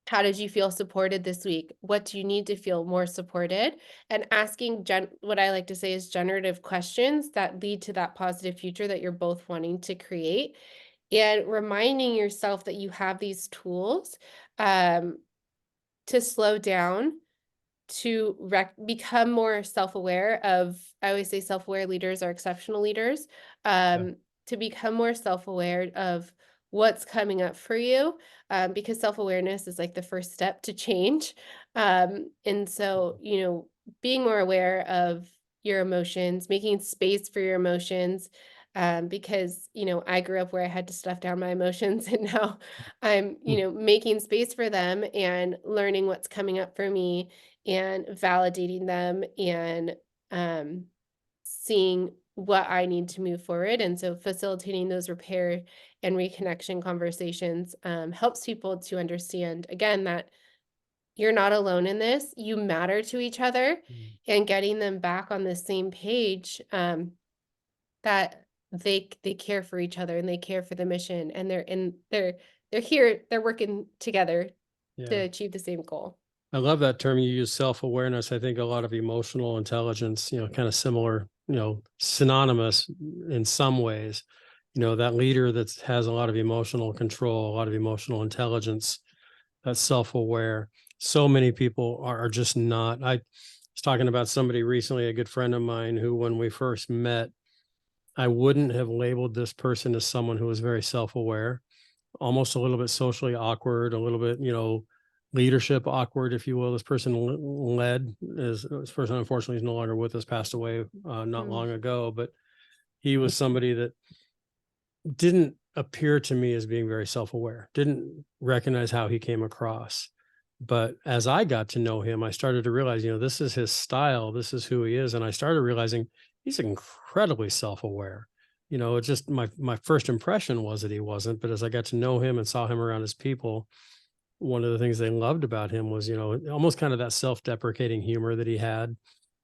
how did you feel supported this week? What do you need to feel more supported? And asking what I like to say is generative questions that lead to that positive future that you're both wanting to create. And reminding yourself that you have these tools um, to slow down, to become more self-aware of, I always say self-aware leaders are exceptional leaders, Yeah. to become more self-aware of what's coming up for you, because self-awareness is like the first step to change. And so, being more aware of your emotions, making space for your emotions, because, I grew up where I had to stuff down my emotions and now I'm, making space for them and learning what's coming up for me and validating them and um, seeing what I need to move forward. And so facilitating those repair and reconnection conversations helps people to understand, again, that you're not alone in this. You matter to each other, Mm. and getting them back on the same page, that they care for each other and they care for the mission and they're here, they're working together to Yeah. achieve the same goal. I love that term you use, self-awareness. I think a lot of emotional intelligence, kind of similar, synonymous in some ways. That leader that has a lot of emotional control, a lot of emotional intelligence, that's self-aware. So many people are just not. I was talking about somebody recently, a good friend of mine, who, when we first met, I wouldn't have labeled this person as someone who was very self-aware, almost a little bit socially awkward, a little bit, leadership awkward, if you will. This person led, this person unfortunately is no longer with us, passed away not Mm, long ago, but he was somebody that didn't appear to me as being very self-aware, didn't recognize how he came across. But as I got to know him, I started to realize, this is his style, this is who he is. And I started realizing he's incredibly self-aware. It just, my first impression was that he wasn't, but as I got to know him and saw him around his people, one of the things they loved about him was, almost kind of that self-deprecating humor that he had.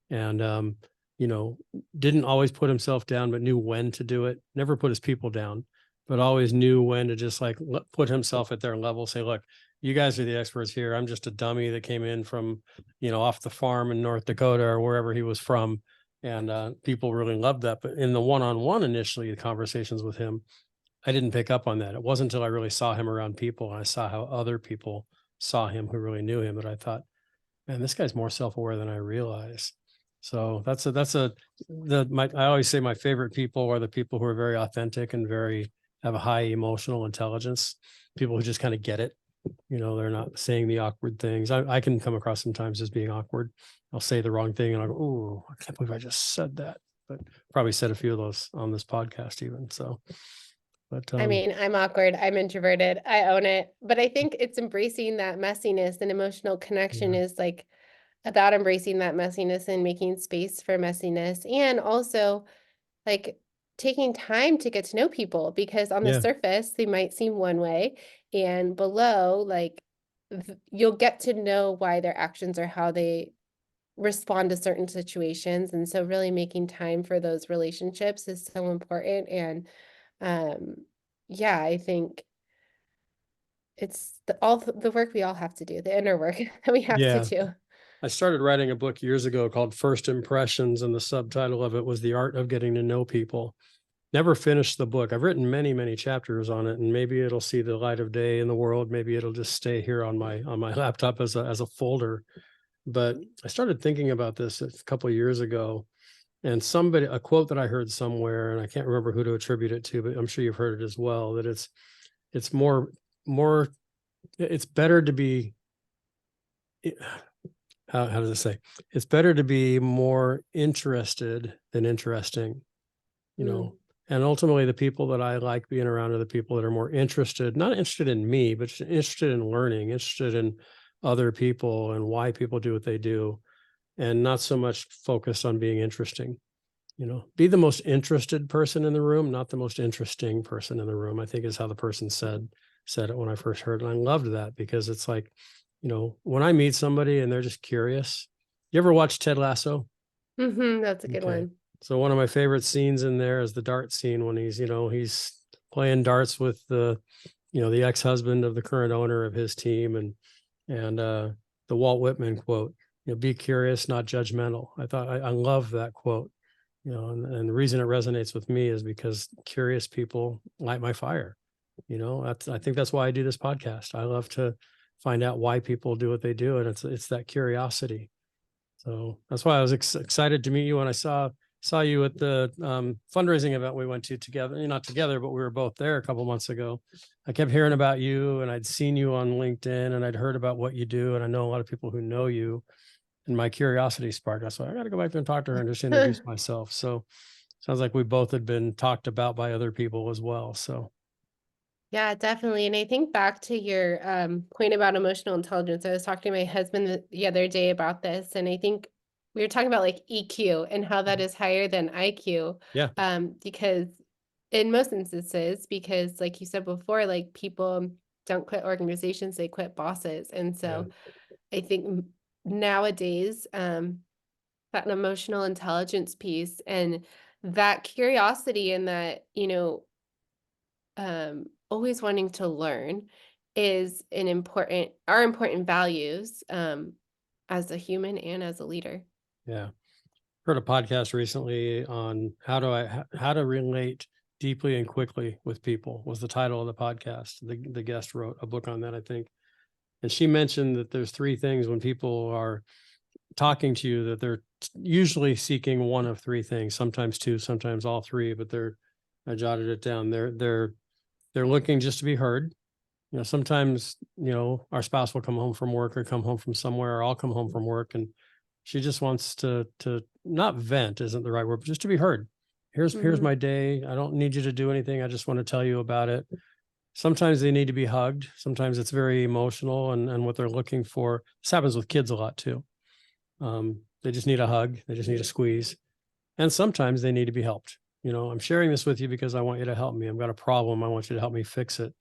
And you know didn't always put himself down, but knew when to do it. Never put his people down, but always knew when to just like put himself at their level, say, look, you guys are the experts here, I'm just a dummy that came in from off the farm in North Dakota or wherever he was from. And people really loved that. But in the one-on-one, initially, the conversations with him, I didn't pick up on that. It wasn't until I really saw him around people and I saw how other people saw him who really knew him, but I thought, man, this guy's more self-aware than I realize. So I always say my favorite people are the people who are very authentic and have a high emotional intelligence. People who just kind of get it. They're not saying the awkward things. I can come across sometimes as being awkward. I'll say the wrong thing and I'll go, oh, I can't believe I just said that. But probably said a few of those on this podcast even. So, but I mean, I'm awkward, I'm introverted, I own it, but I think it's embracing that messiness, and emotional connection yeah, is, like, about embracing that messiness and making space for messiness, and also, like, taking time to get to know people, because on the yeah, surface, they might seem one way, and below, like, you'll get to know why their actions or how they respond to certain situations, and so really making time for those relationships is so important. And um, yeah, I think it's the work we all have to do, the inner work that we have to yeah. do. I started writing a book years ago called First Impressions, and the subtitle of it was The Art of Getting to Know People. Never finished the book. I've written many, many chapters on it, and maybe it'll see the light of day in the world. Maybe it'll just stay here on my laptop as a folder. But I started thinking about this a couple of years ago, and a quote that I heard somewhere, and I can't remember who to attribute it to, but I'm sure you've heard it as well, that it's more it's better to be, how does it say? It's better to be more interested than interesting, you Mm, know. And ultimately, the people that I like being around are the people that are more interested, not interested in me, but just interested in learning, interested in other people and why people do what they do, and not so much focused on being interesting. Be the most interested person in the room, not the most interesting person in the room, I think is how the person said it when I first heard it. And I loved that, because it's like, when I meet somebody and they're just curious. You ever watch Ted Lasso? That's a good Okay. one. So one of my favorite scenes in there is the dart scene when he's playing darts with the ex-husband of the current owner of his team, and the Walt Whitman quote, be curious, not judgmental. I love that quote, and the reason it resonates with me is because curious people light my fire. I think that's why I do this podcast. I love to find out why people do what they do, and it's that curiosity. So that's why I was excited to meet you when I saw you at the fundraising event we went to together. Not together, but we were both there a couple months ago. I kept hearing about you, and I'd seen you on LinkedIn, and I'd heard about what you do, and I know a lot of people who know you. And my curiosity sparked. I was like, I got to go back there and talk to her and just introduce myself. So sounds like we both had been talked about by other people as well. So Yeah, definitely. And I think back to your point about emotional intelligence. I was talking to my husband the other day about this, and I think we were talking about like EQ and how that is higher than IQ. yeah, Because in most instances, because like you said before, like people don't quit organizations, they quit bosses. And yeah, so I think nowadays, that emotional intelligence piece and that curiosity and that, always wanting to learn is are important values, as a human and as a leader. yeah. Heard a podcast recently on how to relate deeply and quickly with people was the title of the podcast. The guest wrote a book on that, I think. And she mentioned that there's three things when people are talking to you that they're usually seeking one of three things, sometimes two, sometimes all three, but I jotted it down. They're looking just to be heard. Sometimes, our spouse will come home from work or come home from somewhere, or I'll come home from work, and she just wants to not vent isn't the right word, but just to be heard. Here's Mhm. my day. I don't need you to do anything. I just want to tell you about it. Sometimes they need to be hugged. Sometimes it's very emotional, and what they're looking for. This happens with kids a lot too. They just need a hug. They just need a squeeze. And sometimes they need to be helped. I'm sharing this with you because I want you to help me. I've got a problem. I want you to help me fix it.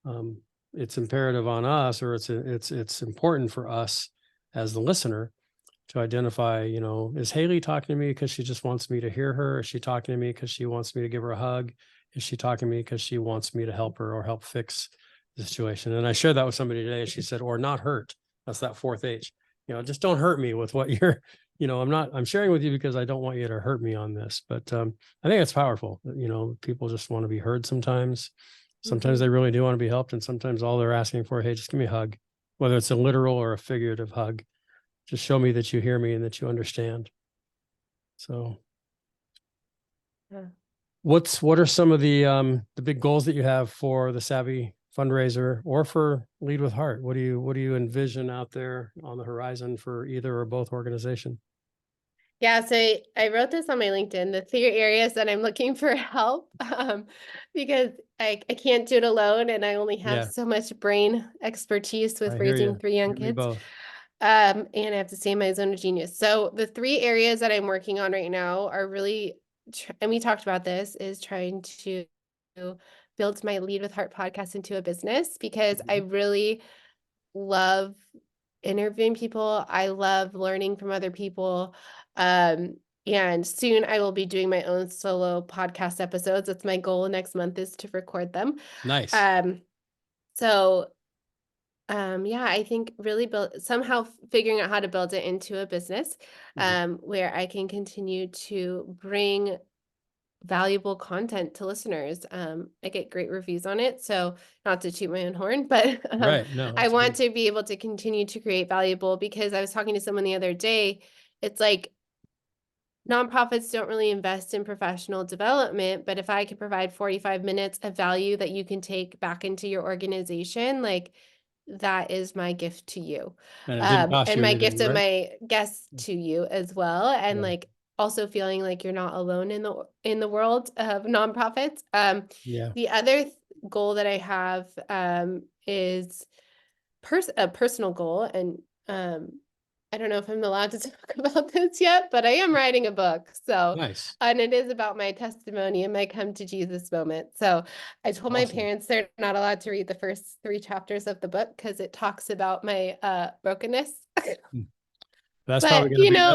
Um, it's imperative on us, or it's important for us as the listener to identify, is Haley talking to me because she just wants me to hear her? Is she talking to me because she wants me to give her a hug? Is she talking to me because she wants me to help her or help fix the situation? And I shared that with somebody today. She said, or not hurt. That's that fourth H. Just don't hurt me with what you're, I'm sharing with you because I don't want you to hurt me on this. But I think it's powerful. People just want to be heard sometimes. Sometimes Mhm. they really do want to be helped. And sometimes all they're asking for, hey, just give me a hug, whether it's a literal or a figurative hug. Just show me that you hear me and that you understand. So Yeah. what are some of the big goals that you have for the Savvy fundraiser or for Lead with Heart? What do you envision out there on the horizon for either or both organization? Yeah, so I wrote this on my LinkedIn, the 3 areas that I'm looking for help, because I can't do it alone and I only have Yeah, so much brain expertise with I hear raising you. 3 young You and me kids. both. And I have to stay in my zone of genius. So the 3 areas that I'm working on right now are really, and we talked about this, is trying to build my Lead with Heart podcast into a business because I Mhm. really love interviewing people. I love learning from other people. Um, and soon I will be doing my own solo podcast episodes. That's my goal next month is to record them. Nice. Um, so yeah, I think really figuring out how to build it into a business, Mhm. where I can continue to bring valuable content to listeners. I get great reviews on it, so not to toot my own horn, but Right. No, I that's want good. to be able to continue to create valuable because I was talking to someone the other day. It's like nonprofits don't really invest in professional development, but if I could provide 45 minutes of value that you can take back into your organization, like that is my gift to you. And it didn't cost And you my anything, gift of right? my guests to you as well. And Yeah. like also feeling like you're not alone in the world of nonprofits. Yeah. The other goal that I have is a personal goal and I don't know if I'm allowed to talk about this yet, but I am writing a book. So, Nice. and it is about my testimony and my come to Jesus moment. So I told my Awesome. parents they're not allowed to read the first 3 chapters of the book because it talks about my brokenness. Mm. That's probably But going to you be know,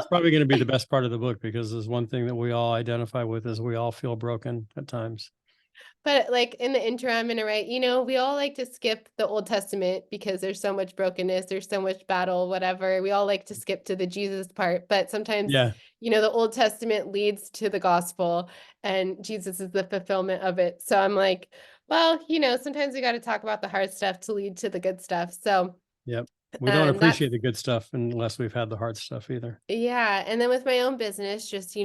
the best part of the book, because there's one thing that we all identify with is we all feel broken at times. but like in the intro, I'm gonna write, we all like to skip the Old Testament because there's so much brokenness, there's so much battle, whatever. We all like to skip to the Jesus part, but sometimes, Yeah. the Old Testament leads to the gospel and Jesus is the fulfillment of it. So I'm like, well, sometimes we got to talk about the hard stuff to lead to the good stuff. So Yep. We don't that's appreciate the good stuff unless we've had the hard stuff either. yeah, and then with my own business, just,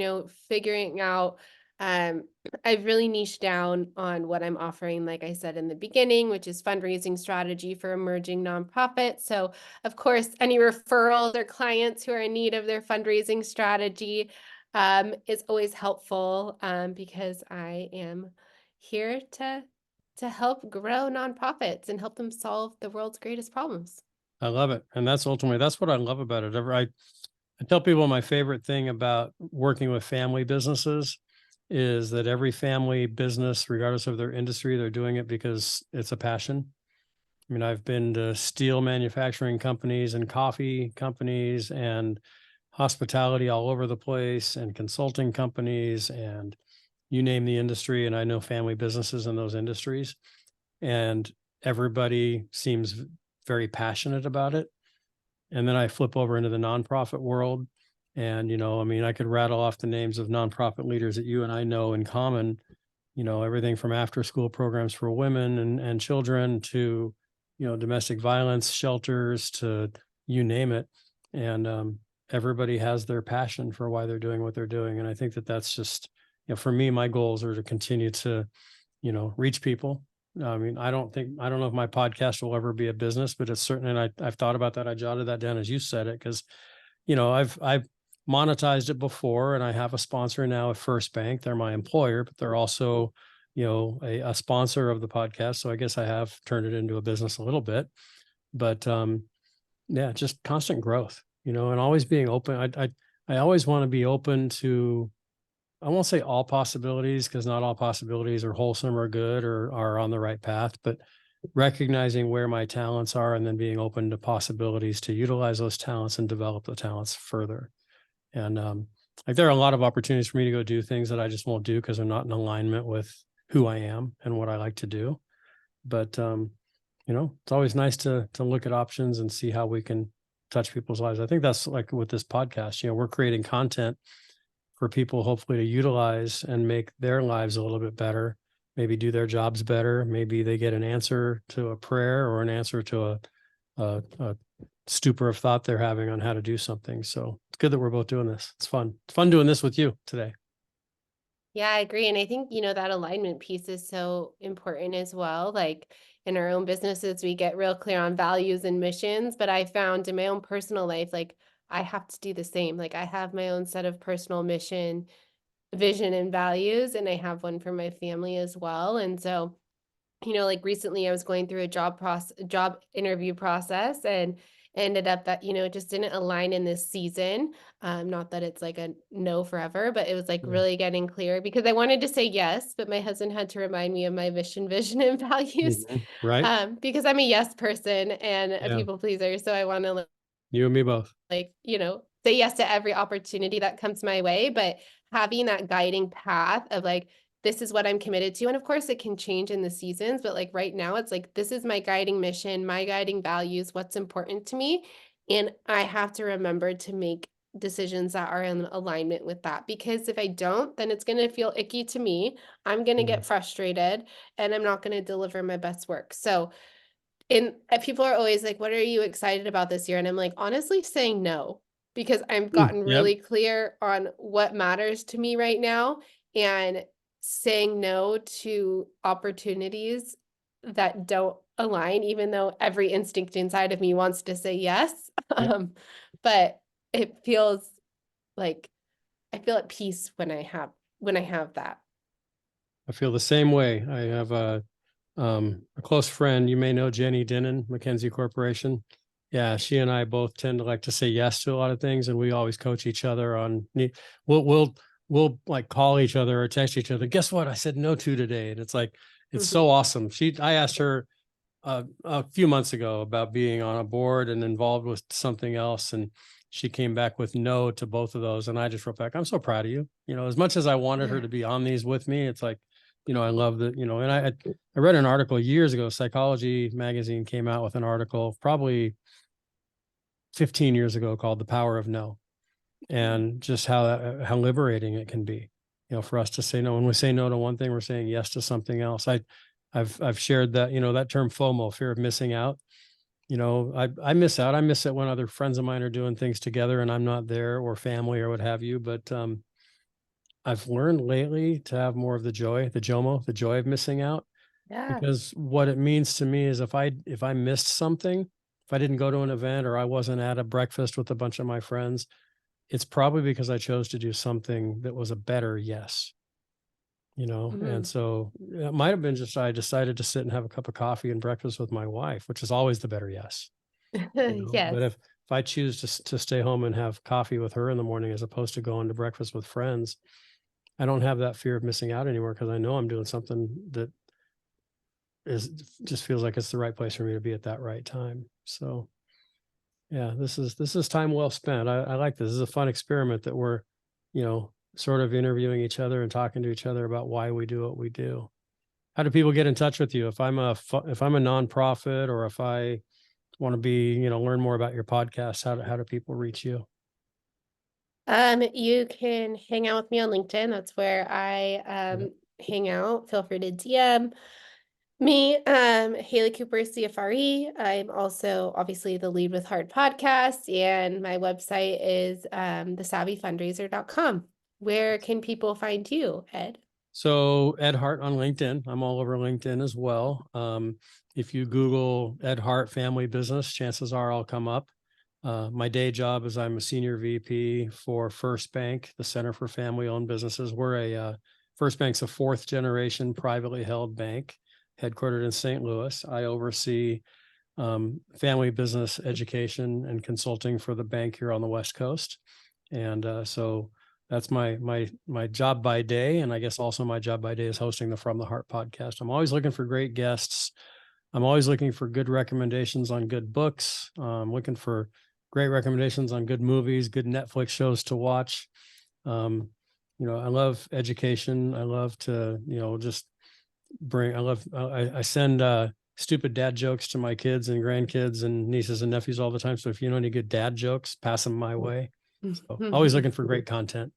figuring out, um, I've really niched down on what I'm offering, like I said in the beginning, which is fundraising strategy for emerging nonprofits. So, of course, any referrals or clients who are in need of their fundraising strategy, is always helpful, because I am here to help grow nonprofits and help them solve the world's greatest problems. I love it. And that's what I love about it. I tell people my favorite thing about working with family businesses is that every family business, regardless of their industry, they're doing it because it's a passion. I mean, I've been to steel manufacturing companies and coffee companies and hospitality all over the place and consulting companies and you name the industry. And I know family businesses in those industries, and everybody seems very passionate about it. And then I flip over into the nonprofit world. And, I mean, I could rattle off the names of nonprofit leaders that you and I know in common, everything from after school programs for women and children to, domestic violence shelters to you name it. And everybody has their passion for why they're doing what they're doing. And I think that that's just, for me, my goals are to continue to, reach people. I mean, I don't know if my podcast will ever be a business, but it's certainly, and I've thought about that. I jotted that down as you said it, because, I've monetized it before, and I have a sponsor now at First Bank. They're my employer, but they're also, a sponsor of the podcast. So I guess I have turned it into a business a little bit, but yeah, just constant growth, and always being open. I always want to be open to, I won't say all possibilities, because not all possibilities are wholesome or good or are on the right path, but recognizing where my talents are and then being open to possibilities to utilize those talents and develop the talents further. And like there are a lot of opportunities for me to go do things that I just won't do because they're not in alignment with who I am and what I like to do. But it's always nice to look at options and see how we can touch people's lives. I think that's like with this podcast, we're creating content for people hopefully to utilize and make their lives a little bit better, maybe do their jobs better. Maybe they get an answer to a prayer or an answer to a stupor of thought they're having on how to do something. So it's good that we're both doing this. It's fun. It's fun doing this with you today. Yeah, I agree. And I think, that alignment piece is so important as well. Like in our own businesses, we get real clear on values and missions. But I found in my own personal life, like I have to do the same. Like I have my own set of personal mission, vision, and values, and I have one for my family as well. And so, like recently I was going through a job interview process and ended up that, it just didn't align in this season. Not that it's like a no forever, but it was like Yeah. really getting clear because I wanted to say yes, but my husband had to remind me of my mission, vision, and values. Mhm. Right. Because I'm a yes person and a Yeah. people pleaser. So I want to You and me both. like, say yes to every opportunity that comes my way, but having that guiding path of like, this is what I'm committed to. And of course, it can change in the seasons, but like right now, it's like, this is my guiding mission, my guiding values, what's important to me. And I have to remember to make decisions that are in alignment with that. Because if I don't, then it's going to feel icky to me. I'm going to Yeah. get frustrated and I'm not going to deliver my best work. So, and people are always like, "What are you excited about this year?" And I'm like, honestly saying no, because I've Mm, gotten yep. really clear on what matters to me right now and saying no to opportunities that don't align, even though every instinct inside of me wants to say yes. Yep. But it feels like I feel at peace when I have that. I feel the same way. I have a close friend. You may know Jenny Dinnan, McKinsey Corporation. Yeah, she and I both tend to like to say yes to a lot of things, and we always coach each other on. We'll like call each other or text each other. Guess what? I said no to today, and it's like it's so awesome. I asked her a few months ago about being on a board and involved with something else, and she came back with no to both of those, and I just wrote back, I'm so proud of you. As much as I wanted her to be on these with me, it's like, I love that. And I read an article years ago. Psychology magazine came out with an article probably 15 years ago called The Power of No, and just how liberating it can be, for us to say no. When we say no to one thing, we're saying yes to something else. I've shared that, that term FOMO, fear of missing out. I miss out. I miss it when other friends of mine are doing things together and I'm not there, or family or what have you. But I've learned lately to have more of the joy, the JOMO, the joy of missing out, Yeah. because what it means to me is if I missed something, if I didn't go to an event or I wasn't at a breakfast with a bunch of my friends, it's probably because I chose to do something that was a better yes. And so it might have been just I decided to sit and have a cup of coffee and breakfast with my wife, which is always the better yes. Yes. But if I choose to stay home and have coffee with her in the morning as opposed to going to breakfast with friends, I don't have that fear of missing out anymore, because I know I'm doing something that is just feels like it's the right place for me to be at that right time. So yeah, this is time well spent. I like this. This is a fun experiment that we're, sort of interviewing each other and talking to each other about why we do what we do. How do people get in touch with you? If I'm a nonprofit, or if I want to be, learn more about your podcast, how do people reach you? You can hang out with me on LinkedIn. That's where I Yeah. hang out. Feel free to DM me, Haley Cooper, CFRE. I'm also obviously the Lead with Hart podcast, and my website is thesavvyfundraiser.com. Where can people find you, Ed? So Ed Hart on LinkedIn. I'm all over LinkedIn as well. If you Google Ed Hart Family Business, chances are I'll come up. My day job is I'm a senior VP for First Bank, the Center for Family Owned Businesses. First Bank's a fourth generation privately held bank headquartered in St. Louis. I oversee family business education and consulting for the bank here on the West Coast. And so that's my job by day. And I guess also my job by day is hosting the From the Heart podcast. I'm always looking for great guests. I'm always looking for good recommendations on good books. I'm looking for great recommendations on good movies, good Netflix shows to watch. I love education. I love to, just I send stupid dad jokes to my kids and grandkids and nieces and nephews all the time. So if you know any good dad jokes, pass them my way. So always looking for great content.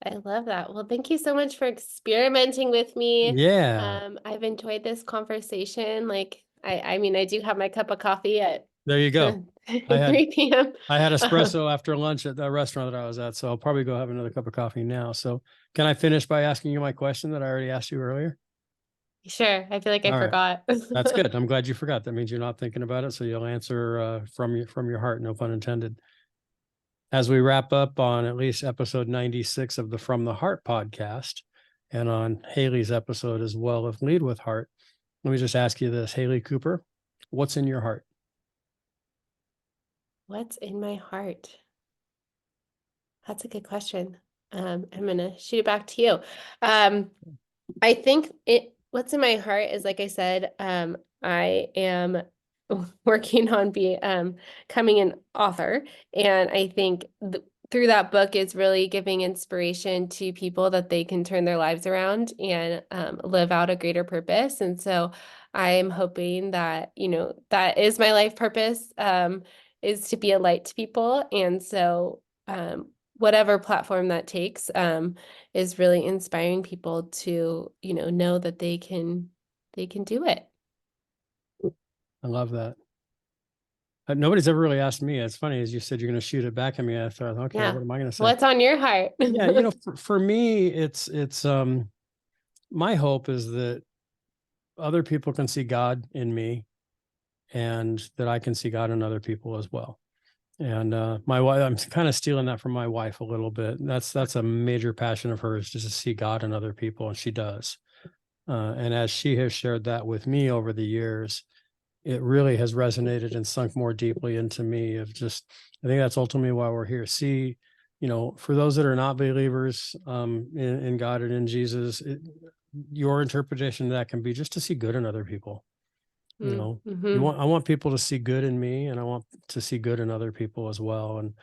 I love that. Well, thank you so much for experimenting with me. Yeah, I've enjoyed this conversation. Like, I mean, I do have my cup of coffee at there you go. 3 p.m. I had espresso after lunch at the restaurant that I was at, so I'll probably go have another cup of coffee now. So can I finish by asking you my question that I already asked you earlier? Sure. I feel like I All right. forgot. That's good. I'm glad you forgot. That means you're not thinking about it. So you'll answer from your heart, no pun intended. As we wrap up on at least episode 96 of the From the Heart podcast, and on Haley's episode as well of Lead with Heart, let me just ask you this, Haley Cooper, what's in your heart? What's in my heart? That's a good question. I'm gonna shoot it back to you. I think what's in my heart is, like I said, I am working on becoming an author, and I think through that book is really giving inspiration to people that they can turn their lives around and live out a greater purpose. And so I'm hoping that, that is my life purpose, is to be a light to people. And so whatever platform that takes, is really inspiring people to, know that they can do it. I love that. Nobody's ever really asked me. It's funny, as you said, you're going to shoot it back at me. I thought, okay, Yeah. what am I going to say? What's on your heart? Yeah, for me, it's my hope is that other people can see God in me, and that I can see God in other people as well. And my wife, I'm kind of stealing that from my wife a little bit. That's a major passion of hers, just to see God in other people, and she does. And as she has shared that with me over the years, it really has resonated and sunk more deeply into me of just, I think that's ultimately why we're here. See, for those that are not believers in God and in Jesus, your interpretation of that can be just to see good in other people. Mm-hmm. I want people to see good in me, and I want to see good in other people as well. And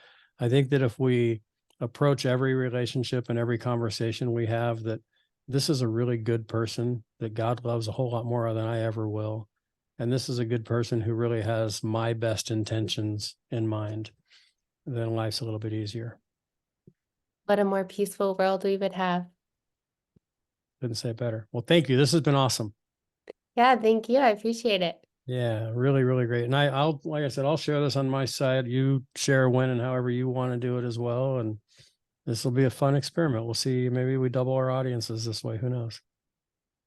I think that if we approach every relationship and every conversation we have, that this is a really good person that God loves a whole lot more than I ever will. And this is a good person who really has my best intentions in mind, then life's a little bit easier. What a more peaceful world we would have. Couldn't say it better. Well, thank you. This has been awesome. Yeah, thank you. I appreciate it. Yeah, really, really great. And I'll, like I said, I'll share this on my side. You share when and however you want to do it as well. And this will be a fun experiment. We'll see. Maybe we double our audiences this way. Who knows?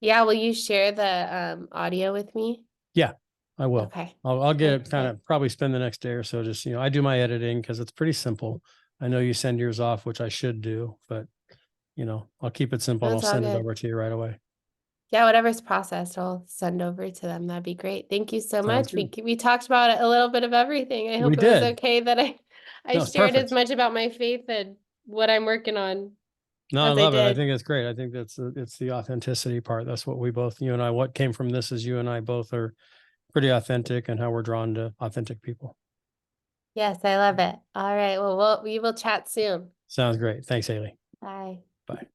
Yeah, will you share the audio with me? Yeah, I will. Okay. I'll get it kind Okay. of probably spend the next day or so. Just, I do my editing because it's pretty simple. I know you send yours off, which I should do, but I'll keep it simple and I'll That's all send it good. over to you right away. Yeah, whatever's processed, I'll send over to them. That'd be great. Thank you so Sounds much. good. We talked about a little bit of everything. I We hope it was did. okay that I No, it's shared as perfect. much about my faith and what I'm working on No, I as I love it. I did. think it's great. I think it's the authenticity part. That's what we both, you and I, what came from this is you and I both are pretty authentic and how we're drawn to authentic people. Yes, I love it. All right. Well, we will chat soon. Sounds great. Thanks, Haley. Bye. Bye.